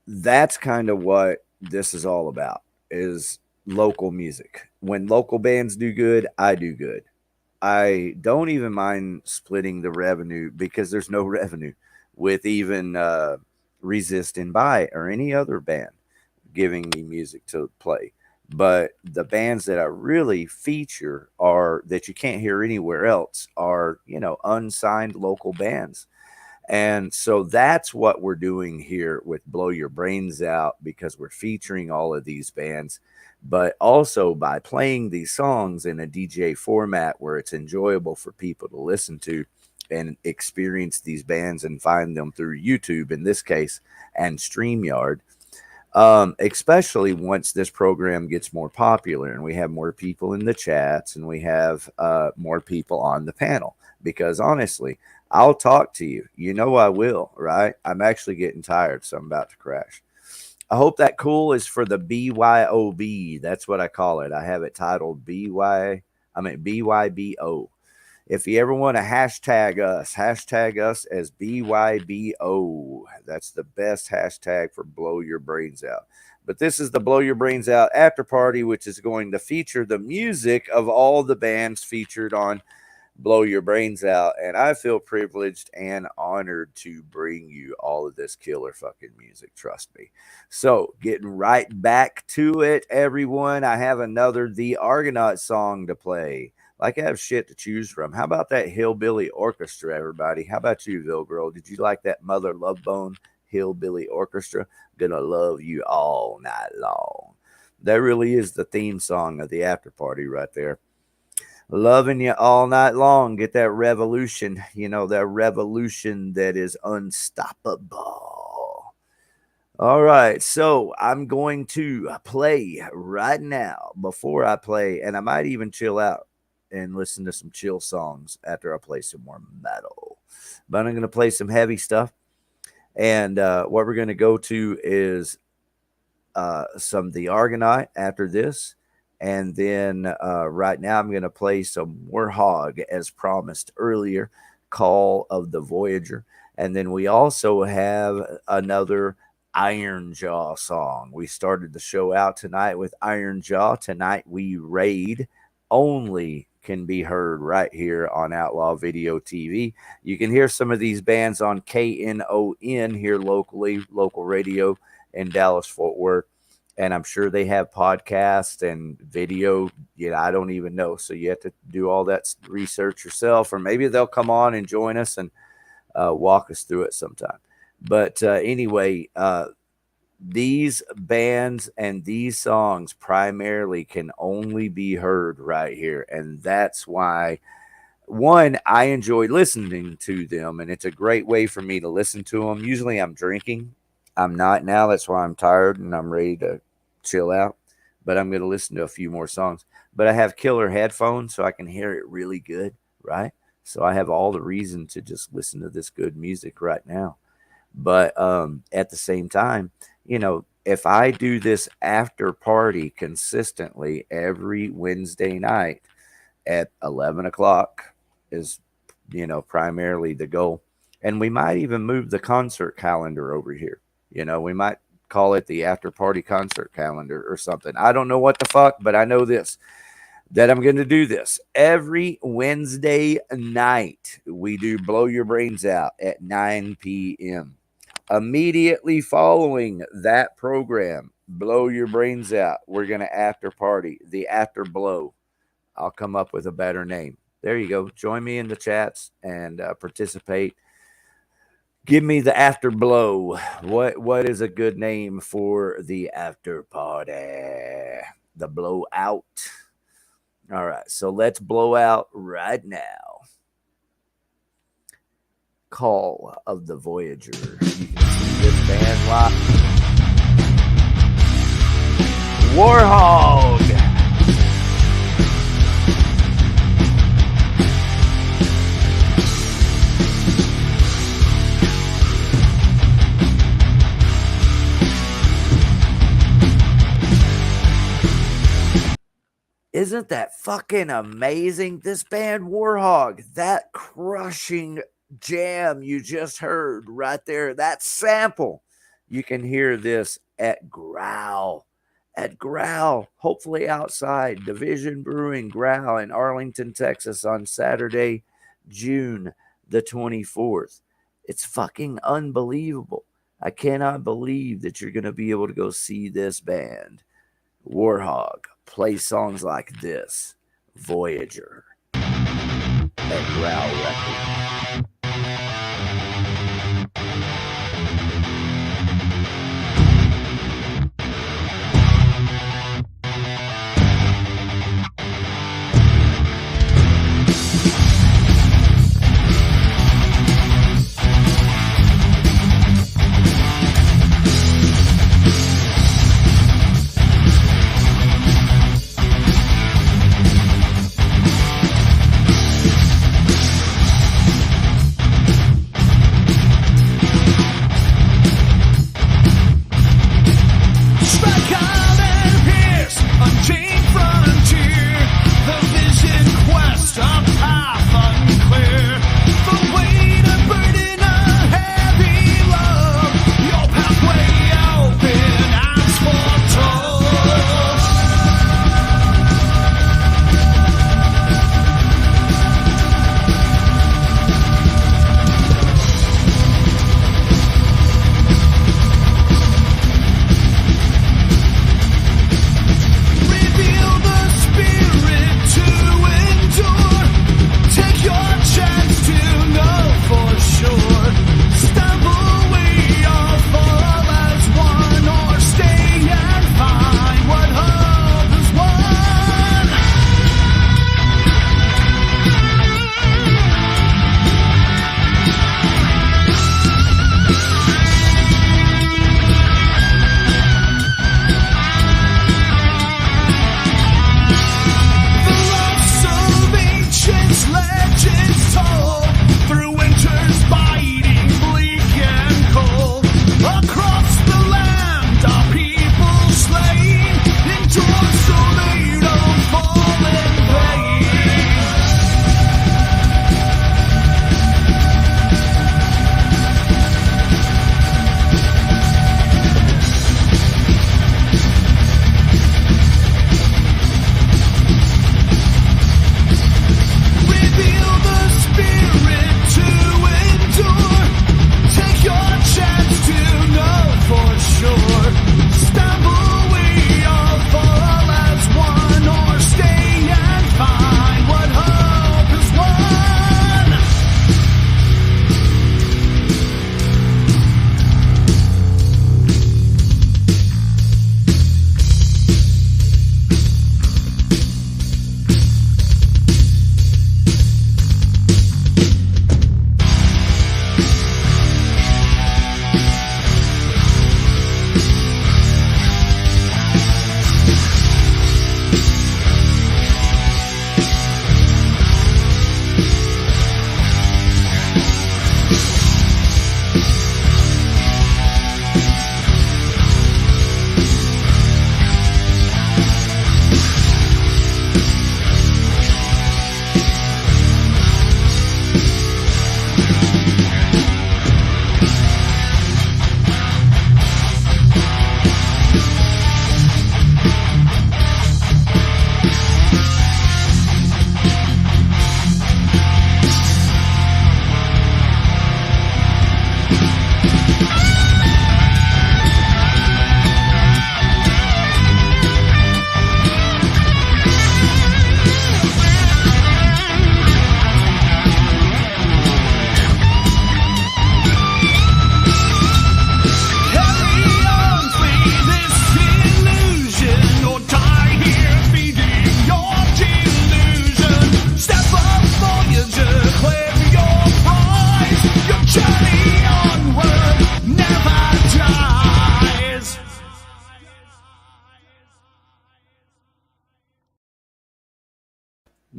Speaker 1: that's kind of what this is all about, is local music. when local bands do good, I do good. I don't even mind splitting the revenue because there's no revenue with even Resist and Buy or any other band giving me music to play. But the bands that I really feature are that you can't hear anywhere else are, unsigned local bands. And so that's what we're doing here with Blow Your Brains Out, because we're featuring all of these bands, but also by playing these songs in a DJ format where it's enjoyable for people to listen to and experience these bands and find them through YouTube in this case and StreamYard. Especially once this program gets more popular and we have more people in the chats and we have more people on the panel. Because honestly, I'll talk to you. You know I will, right? I'm actually getting tired, so I'm about to crash. I hope that cool is for the BYOB. That's what I call it. I have it titled BYBO. If you ever want to hashtag us as BYBO. That's the best hashtag for Blow Your Brains Out. But this is the Blow Your Brains Out after party, which is going to feature the music of all the bands featured on Blow Your Brains Out. And I feel privileged and honored to bring you all of this killer fucking music. Trust me. So getting right back to it, everyone. I have another The Argonaut song to play. Like I have shit to choose from. How about that Hillbilly Orchestra, everybody? How about you, Bill Girl? Did you like that Mother Love Bone Hillbilly Orchestra? Gonna love you all night long. That really is the theme song of the after party right there. Loving you all night long. Get that revolution, that revolution that is unstoppable. All right, so I'm going to play right now. Before I play, and I might even chill out and listen to some chill songs after I play some more metal. But I'm going to play some heavy stuff. And what we're going to go to is some The Argonaut after this. And then right now I'm going to play some Warhog as promised earlier, Call of the Voyager. And then we also have another Iron Jaw song. We started the show out tonight with Iron Jaw. Tonight we raid. Only can be heard right here on Outlaw Video TV. You can hear some of these bands on KNON here locally, local radio in Dallas, Fort Worth. And I'm sure they have podcasts and video. I don't even know. So you have to do all that research yourself, or maybe they'll come on and join us and walk us through it sometime. But anyway, these bands and these songs primarily can only be heard right here. And that's why, one, I enjoy listening to them. And it's a great way for me to listen to them. Usually I'm drinking. I'm not now. That's why I'm tired and I'm ready to chill out. But I'm going to listen to a few more songs. But I have killer headphones so I can hear it really good, right? So I have all the reason to just listen to this good music right now. But at the same time, if I do this after party consistently every Wednesday night at 11 o'clock is, primarily the goal. And we might even move the concert calendar over here. We might call it the after party concert calendar or something. I don't know what the fuck, but I know this, that I'm going to do this every Wednesday night. We do Blow Your Brains Out at 9 p.m. Immediately following that program, Blow Your Brains Out, we're going to after party, the after blow. I'll come up with a better name. There you go. Join me in the chats and participate. Give me the after blow. What is a good name for the after party? The blowout. All right, so let's blow out right now. Call of the Voyager. You can see this band live. Warhog. Isn't that fucking amazing? This band Warhog, that crushing jam you just heard right there, that sample, you can hear this at Growl at Growl, hopefully outside, Division Brewing Growl in Arlington, Texas on Saturday, June the 24th. It's fucking unbelievable. I cannot believe that you're going to be able to go see this band, Warhog, play songs like this, Voyager, at Growl Records.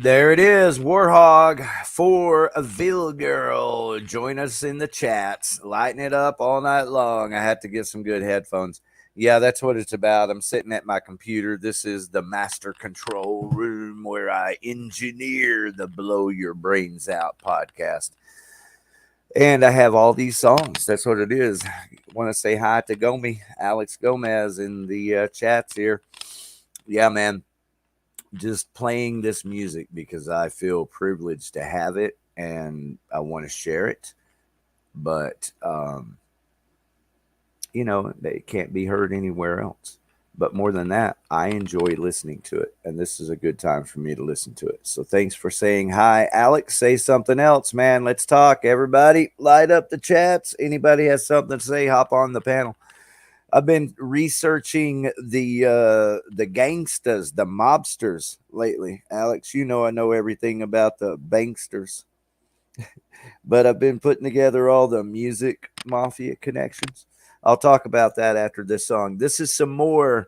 Speaker 1: There it is, Warhog for a Ville Girl. Join us in the chats. Lighten it up all night long. I had to get some good headphones. Yeah, that's what it's about. I'm sitting at my computer. This is the master control room where I engineer the Blow Your Brains Out podcast. And I have all these songs. That's what it is. Want to say hi to Gomi, Alex Gomez in the chats here. Yeah, man. Just playing this music because I feel privileged to have it and I want to share it. But, you know, it can't be heard anywhere else. But more than that, I enjoy listening to it. And this is a good time for me to listen to it. So thanks for saying hi. Alex, say something else, man. Let's talk. Everybody, light up the chats. Anybody has something to say, hop on the panel. I've been researching the gangstas, the mobsters lately. Alex, you know I know everything about the banksters. But I've been putting together all the music mafia connections. I'll talk about that after this song. This is some more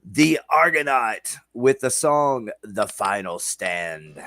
Speaker 1: The Argonaut with the song The Final Stand.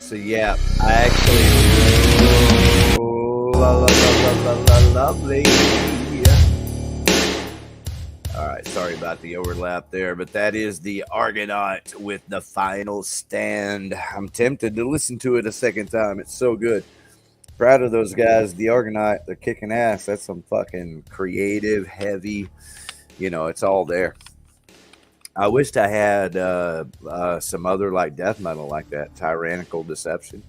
Speaker 1: So yeah, I actually lovely. All right, sorry about the overlap there, but that is the Argonaut with The Final Stand. I'm tempted to listen to it a second time. It's so good. Proud of those guys, the Argonaut. They're kicking ass. That's some fucking creative, heavy. You know, it's all there. I wished I had some other like death metal like that, Tyrannical Deception.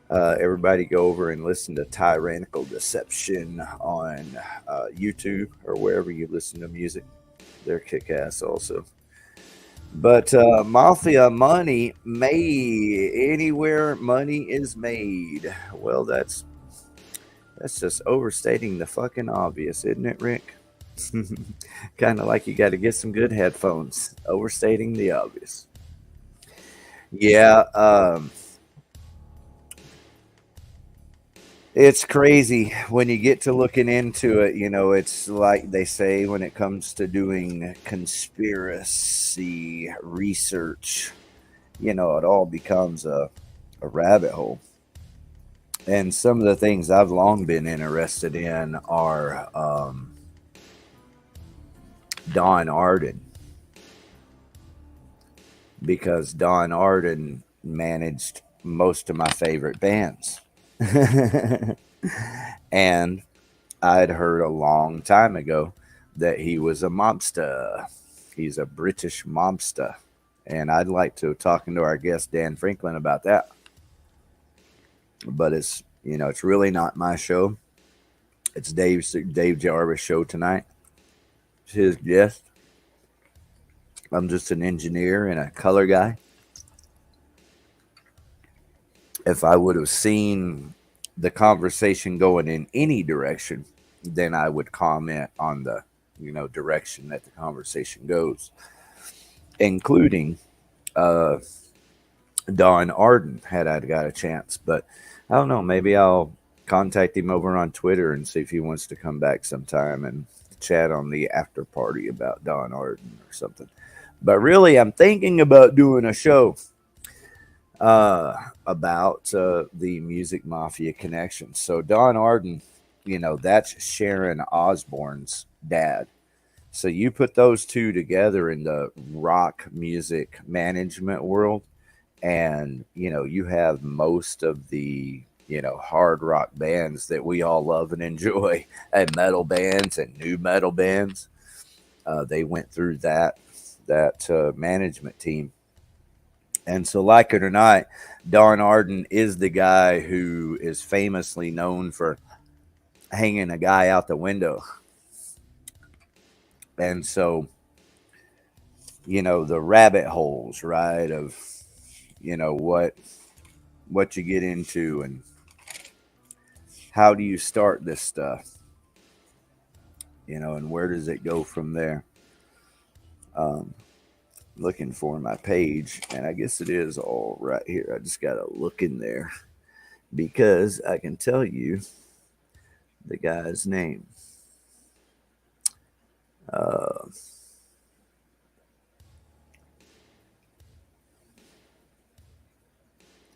Speaker 1: Everybody go over and listen to Tyrannical Deception on YouTube or wherever you listen to music. They're kick-ass also. But Mafia money made anywhere money is made. Well, that's just overstating the fucking obvious, isn't it, Rick? Kind of like you got to get some good headphones. Overstating the obvious. Yeah. It's crazy when you get to looking into it. You know, it's like they say when it comes to doing conspiracy research, you know, it all becomes a rabbit hole. And some of the things I've long been interested in are Don Arden, because Don Arden managed most of my favorite bands. And I'd heard a long time ago that he was a mobster. He's a British mobster. And I'd like to talk to our guest, Dan Franklin, about that. But it's, you know, it's really not my show. It's Dave Jarvis' show tonight. It's his guest. I'm just an engineer and a color guy. If I would have seen the conversation going in any direction, then I would comment on the, you know, direction that the conversation goes, including Don Arden, had I got a chance. But I don't know, maybe I'll contact him over on Twitter and see if he wants to come back sometime and chat on the after party about Don Arden or something. But really, I'm thinking about doing a show about the music mafia connection. So Don Arden, you know, that's Sharon Osbourne's dad. So you put those two together in the rock music management world, and, you know, you have most of the, you know, hard rock bands that we all love and enjoy, and metal bands and new metal bands. They went through that management team. And so, like it or not, Don Arden is the guy who is famously known for hanging a guy out the window. And so, you know, the rabbit holes, right, of, you know, what you get into and how do you start this stuff, you know, and where does it go from there? Looking for my page, and I guess it is all right here. I just got to look in there because I can tell you the guy's name.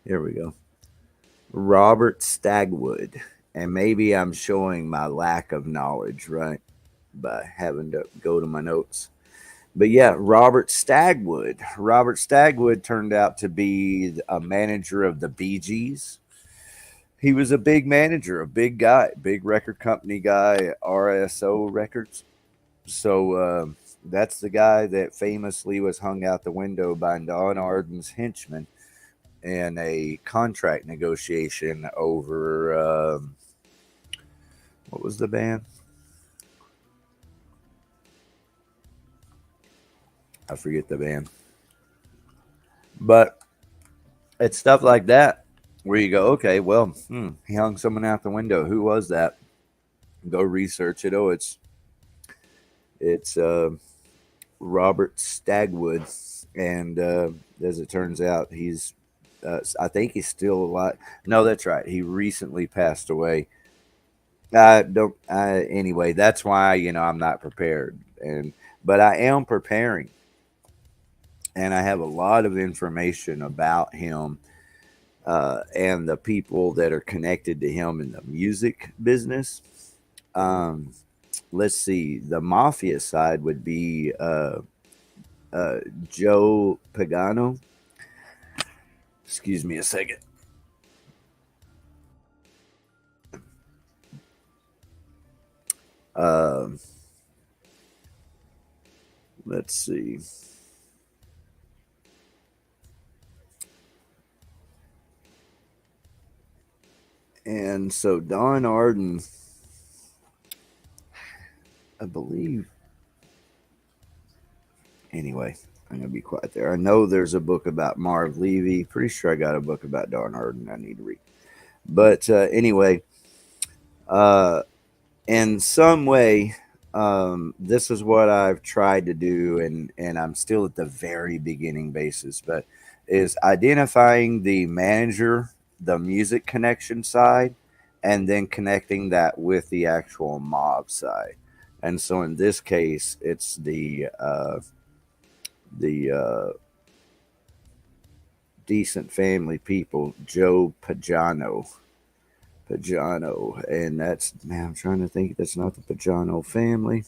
Speaker 1: Here we go. Robert Stagwood. And maybe I'm showing my lack of knowledge, right, by having to go to my notes. But yeah, Robert Stagwood. Robert Stagwood turned out to be a manager of the Bee Gees. He was a big manager, a big guy, big record company guy, RSO Records. So that's the guy that famously was hung out the window by Don Arden's henchmen in a contract negotiation over what was the band? I forget the band. But it's stuff like that where you go, okay, well, he hung someone out the window. Who was that? Go research it. Oh, it's Robert Stagwood. And as it turns out, he's I think he's still alive. No, that's right. He recently passed away. Anyway, that's why, you know, I'm not prepared. But I am preparing. And I have a lot of information about him and the people that are connected to him in the music business. Let's see. The mafia side would be Joe Pagano. Excuse me a second. Let's see. And so Don Arden, I believe. Anyway, I'm going to be quiet there. I know there's a book about Marv Levy. Pretty sure I got a book about Don Arden I need to read. But anyway, in some way, this is what I've tried to do, and I'm still at the very beginning basis, but is identifying the manager, the music connection side, and then connecting that with the actual mob side. And so in this case, it's the decent family people, Joe Pagano. Pagano, and that's, man, I'm trying to think, that's not the Pagano family.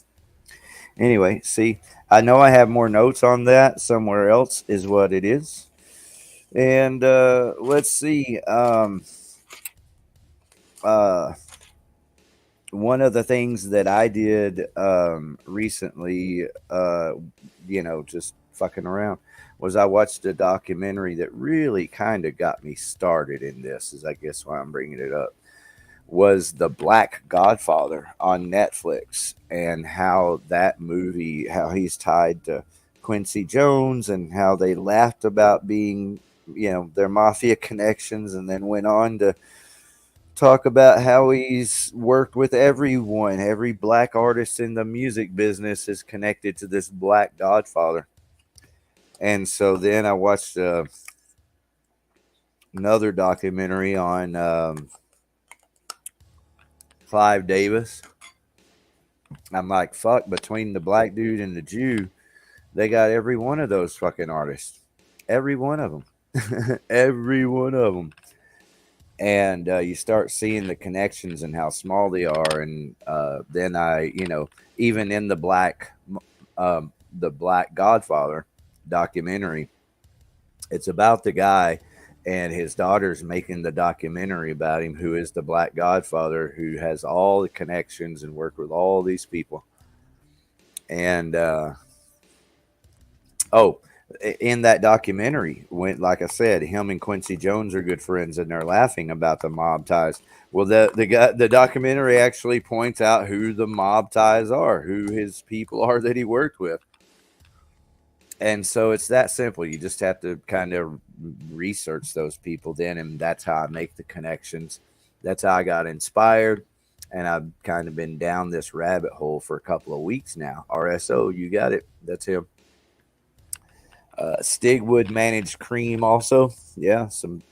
Speaker 1: Anyway, see, I know I have more notes on that somewhere else, is what it is. And let's see. One of the things that I did recently, just fucking around, was I watched a documentary that really kind of got me started in this, is I guess why I'm bringing it up, was The Black Godfather on Netflix, and how that movie, how he's tied to Quincy Jones, and how they laughed about being, their mafia connections, and then went on to talk about how he's worked with everyone. Every black artist in the music business is connected to this Black Godfather. And so then I watched another documentary on Clive Davis. I'm like, fuck, between the black dude and the Jew, they got every one of those fucking artists. Every one of them. Every one of them. And you start seeing the connections and how small they are. And then even in the Black Godfather documentary, it's about the guy and his daughter's making the documentary about him, who is the Black Godfather, who has all the connections and worked with all these people. And in that documentary, when, like I said, him and Quincy Jones are good friends, and they're laughing about the mob ties. Well, the documentary actually points out who the mob ties are, who his people are that he worked with. And so it's that simple. You just have to kind of research those people then, and that's how I make the connections. That's how I got inspired, and I've kind of been down this rabbit hole for a couple of weeks now. RSO, you got it. That's him. Stigwood managed Cream also. Yeah, some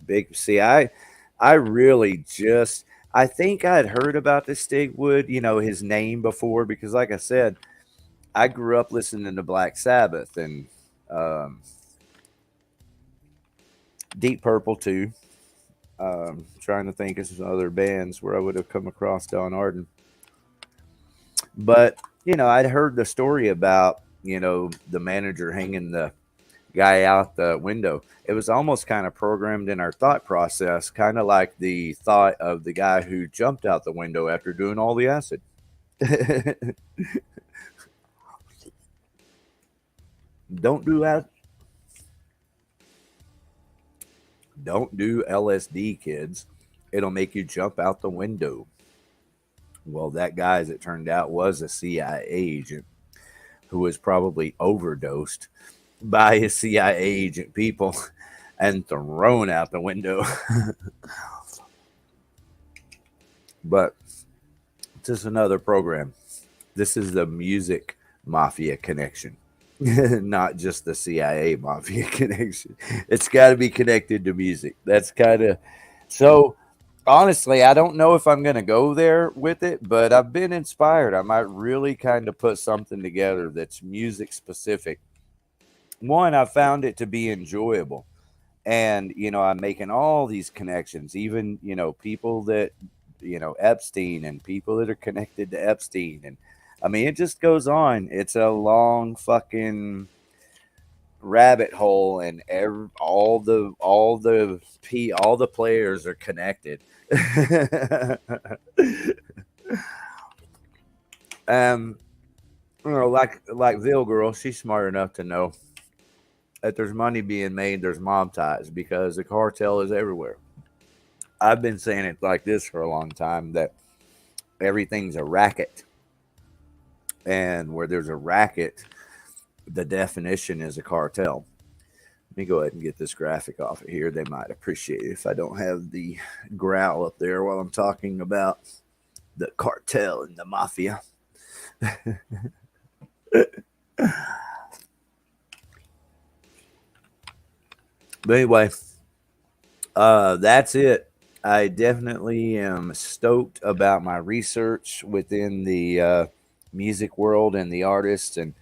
Speaker 1: big. See, I really just, I think I'd heard about this Stigwood, his name before, because like I said, I grew up listening to Black Sabbath and Deep Purple too. Trying to think of some other bands where I would have come across Don Arden. But, I'd heard the story about, the manager hanging the guy out the window. It was almost kind of programmed in our thought process, kind of like the thought of the guy who jumped out the window after doing all the acid. Don't do that. Don't do LSD, kids. It'll make you jump out the window. Well, that guy, as it turned out, was a CIA agent who was probably overdosed by his CIA agent people and thrown out the window. But just another program. This is the music mafia connection. Not just the CIA mafia connection. It's got to be connected to music. That's kind of so. Honestly, I don't know if I'm going to go there with it, but I've been inspired. I might really kind of put something together that's music specific. One, I found it to be enjoyable, and I'm making all these connections. Even people that Epstein, and people that are connected to Epstein, and I mean, it just goes on. It's a long fucking rabbit hole, and all the players are connected. Like Ville Girl, she's smart enough to know that there's money being made, there's mob ties, because the cartel is everywhere. I've been saying it like this for a long time, that everything's a racket. And where there's a racket, the definition is a cartel. Let me go ahead and get this graphic off of here. They might appreciate it if I don't have the growl up there while I'm talking about the cartel and the mafia. But anyway, that's it. I definitely am stoked about my research within the music world and the artists. And,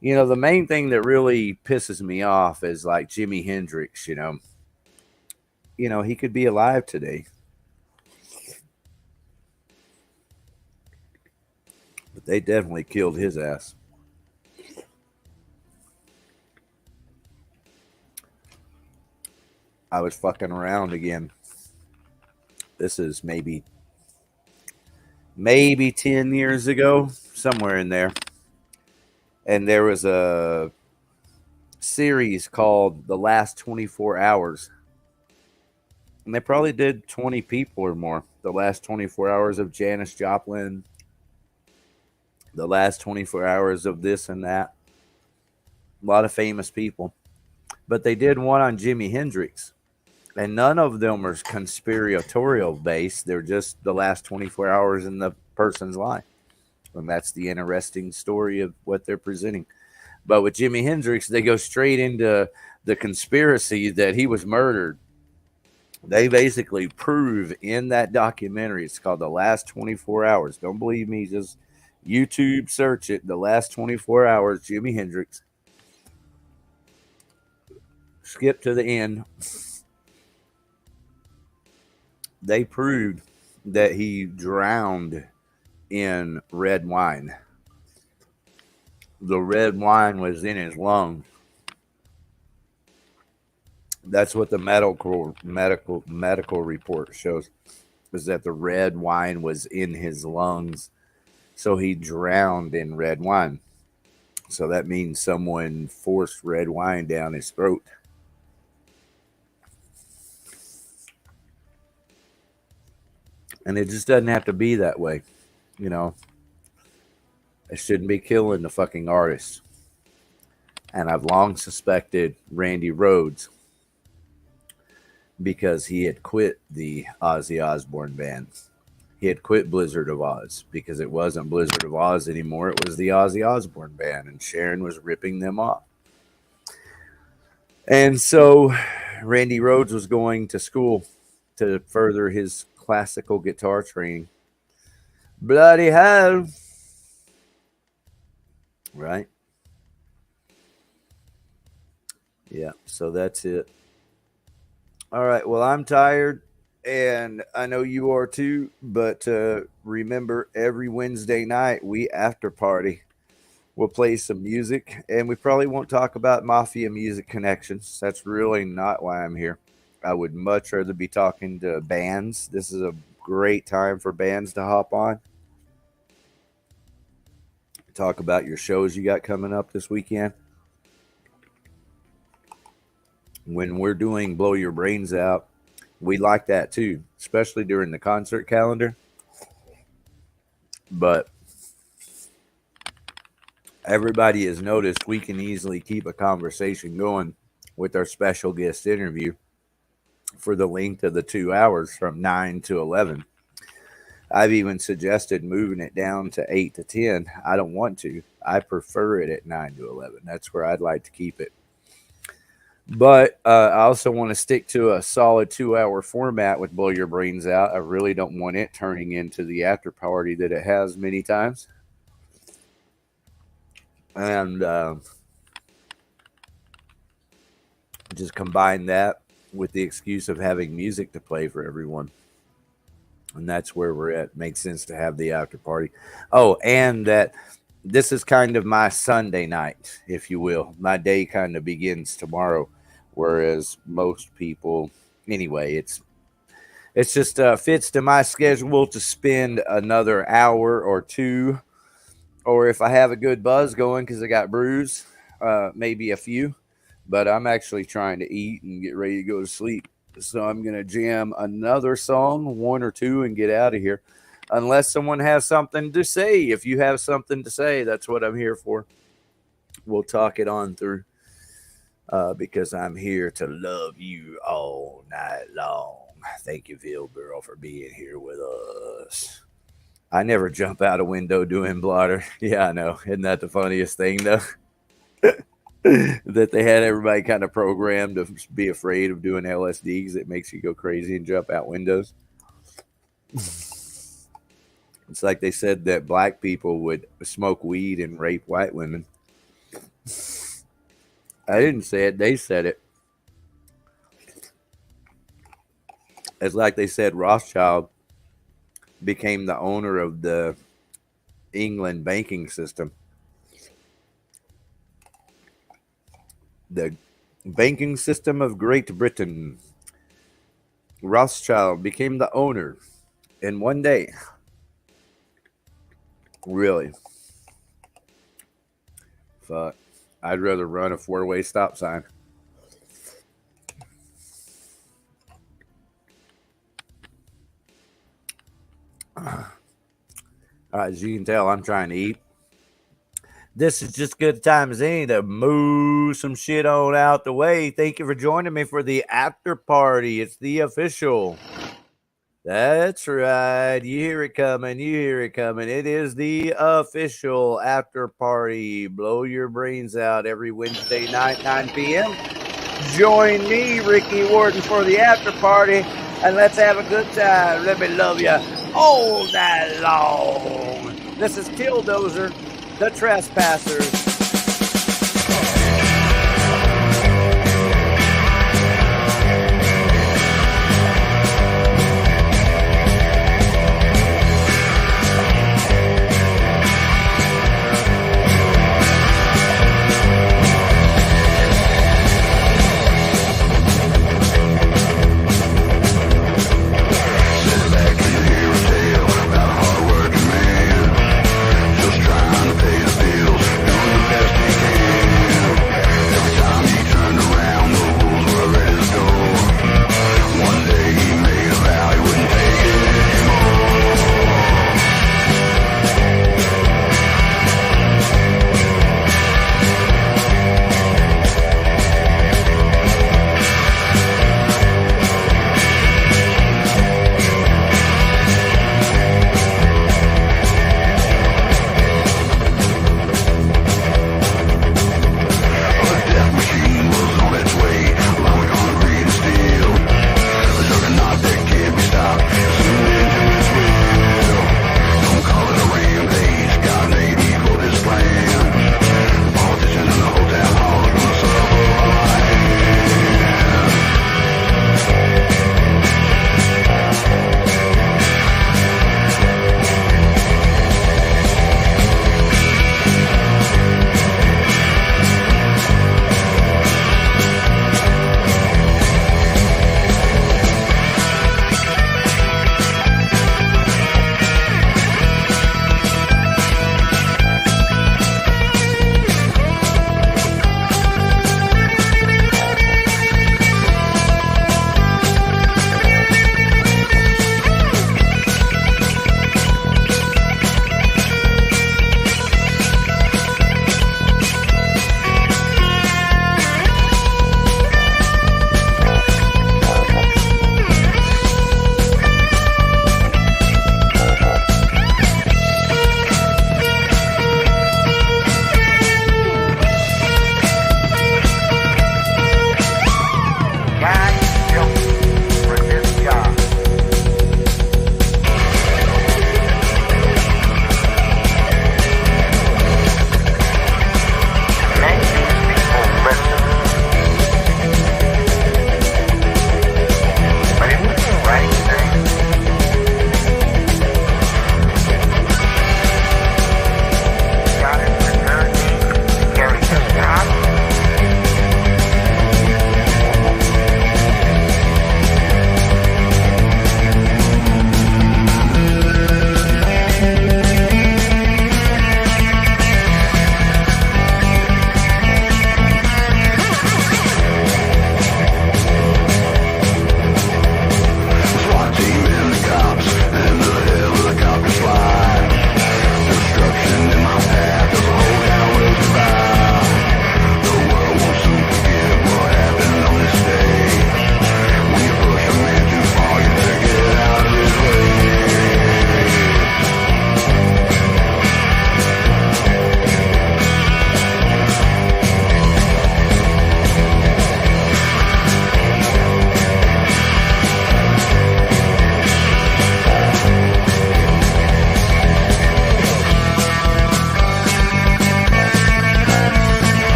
Speaker 1: you know, the main thing that really pisses me off is like Jimi Hendrix, you know, he could be alive today, but they definitely killed his ass. I was fucking around again. This is maybe 10 years ago, somewhere in there. And there was a series called The Last 24 Hours. And they probably did 20 people or more. The Last 24 Hours of Janis Joplin. The Last 24 Hours of this and that. A lot of famous people. But they did one on Jimi Hendrix. And none of them are conspiratorial based. They're just the last 24 hours in the person's life. And that's the interesting story of what they're presenting. But with Jimi Hendrix, they go straight into the conspiracy that he was murdered. They basically prove in that documentary, it's called The Last 24 Hours. Don't believe me, just YouTube search it. The Last 24 Hours, Jimi Hendrix. Skip to the end. They proved that he drowned in red wine. The red wine was in his lungs. That's what the medical report shows, is that the red wine was in his lungs. So he drowned in red wine. So that means someone forced red wine down his throat. And it just doesn't have to be that way. You know, it shouldn't be killing the fucking artist. And I've long suspected Randy Rhoads, because he had quit the Ozzy Osbourne band. He had quit Blizzard of Oz because it wasn't Blizzard of Oz anymore. It was the Ozzy Osbourne band, and Sharon was ripping them off. And so Randy Rhoads was going to school to further his classical guitar training. Bloody hell. Right? Yeah, so that's it. All right, well, I'm tired, and I know you are too, but remember, every Wednesday night, we after party. We'll play some music, and we probably won't talk about Mafia music connections. That's really not why I'm here. I would much rather be talking to bands. This is a great time for bands to hop on. Talk about your shows you got coming up this weekend. When we're doing Blow Your Brains Out, we like that too, especially during the concert calendar. But everybody has noticed we can easily keep a conversation going with our special guest interview for the length of the 2 hours from 9 to 11. I've even suggested moving it down to 8 to 10. I don't want to. I prefer it at 9 to 11. That's where I'd like to keep it. But I also want to stick to a solid 2-hour format with Blow Your Brains Out. I really don't want it turning into the after party that it has many times. And just combine that with the excuse of having music to play for everyone. And that's where we're at. Makes sense to have the after party. Oh, and that this is kind of my Sunday night, if you will. My day kind of begins tomorrow, whereas most people, anyway, it's just fits to my schedule to spend another hour or two, or if I have a good buzz going because I got brews, maybe a few. But I'm actually trying to eat and get ready to go to sleep. So I'm going to jam another song, one or two, and get out of here. Unless someone has something to say. If you have something to say, that's what I'm here for. We'll talk it on through. Because I'm here to love you all night long. Thank you, Vilboro, for being here with us. I never jump out a window doing blotter. Yeah, I know. Isn't that the funniest thing, though? that they had everybody kind of programmed to be afraid of doing LSD because it makes you go crazy and jump out windows. It's like they said that black people would smoke weed and rape white women. I didn't say it. They said it. It's like they said Rothschild became the owner of the England banking system. The banking system of Great Britain. Rothschild became the owner in one day. Really? Fuck. I'd rather run a 4-way stop sign. All right, as you can tell, I'm trying to eat. This is just good time as any to move some shit on out the way. Thank you for joining me for the after party. It's the official. That's right. You hear it coming. You hear it coming. It is the official after party. Blow your brains out every Wednesday night, 9 p.m. Join me, Ricky Warden, for the after party, and let's have a good time. Let me love you all night long. This is Killdozer, the Trespassers.
Speaker 2: Just trying to pay the bills.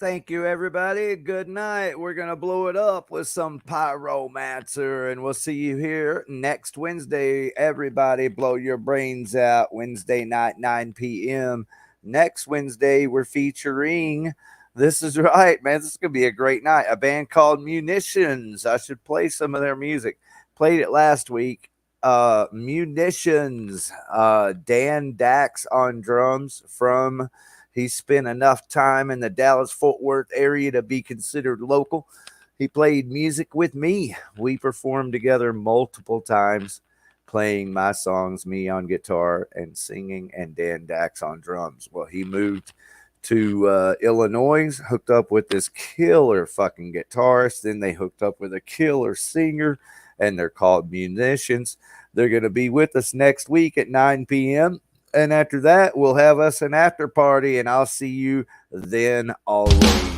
Speaker 1: Thank you, everybody. Good night. We're going to blow it up with some pyromancer, and we'll see you here next Wednesday. Everybody, blow your brains out. Wednesday night, 9 p.m. Next Wednesday, we're featuring, this is right, man, this is going to be a great night, a band called Munitions. I should play some of their music. Played it last week. Munitions. Dan Dax on drums from... He spent enough time in the Dallas-Fort Worth area to be considered local. He played music with me. We performed together multiple times, playing my songs, me on guitar and singing, and Dan Dax on drums. Well, he moved to Illinois, hooked up with this killer fucking guitarist. Then they hooked up with a killer singer, and they're called Munitions. They're going to be with us next week at 9 p.m., and after that, we'll have us an after party, and I'll see you then always.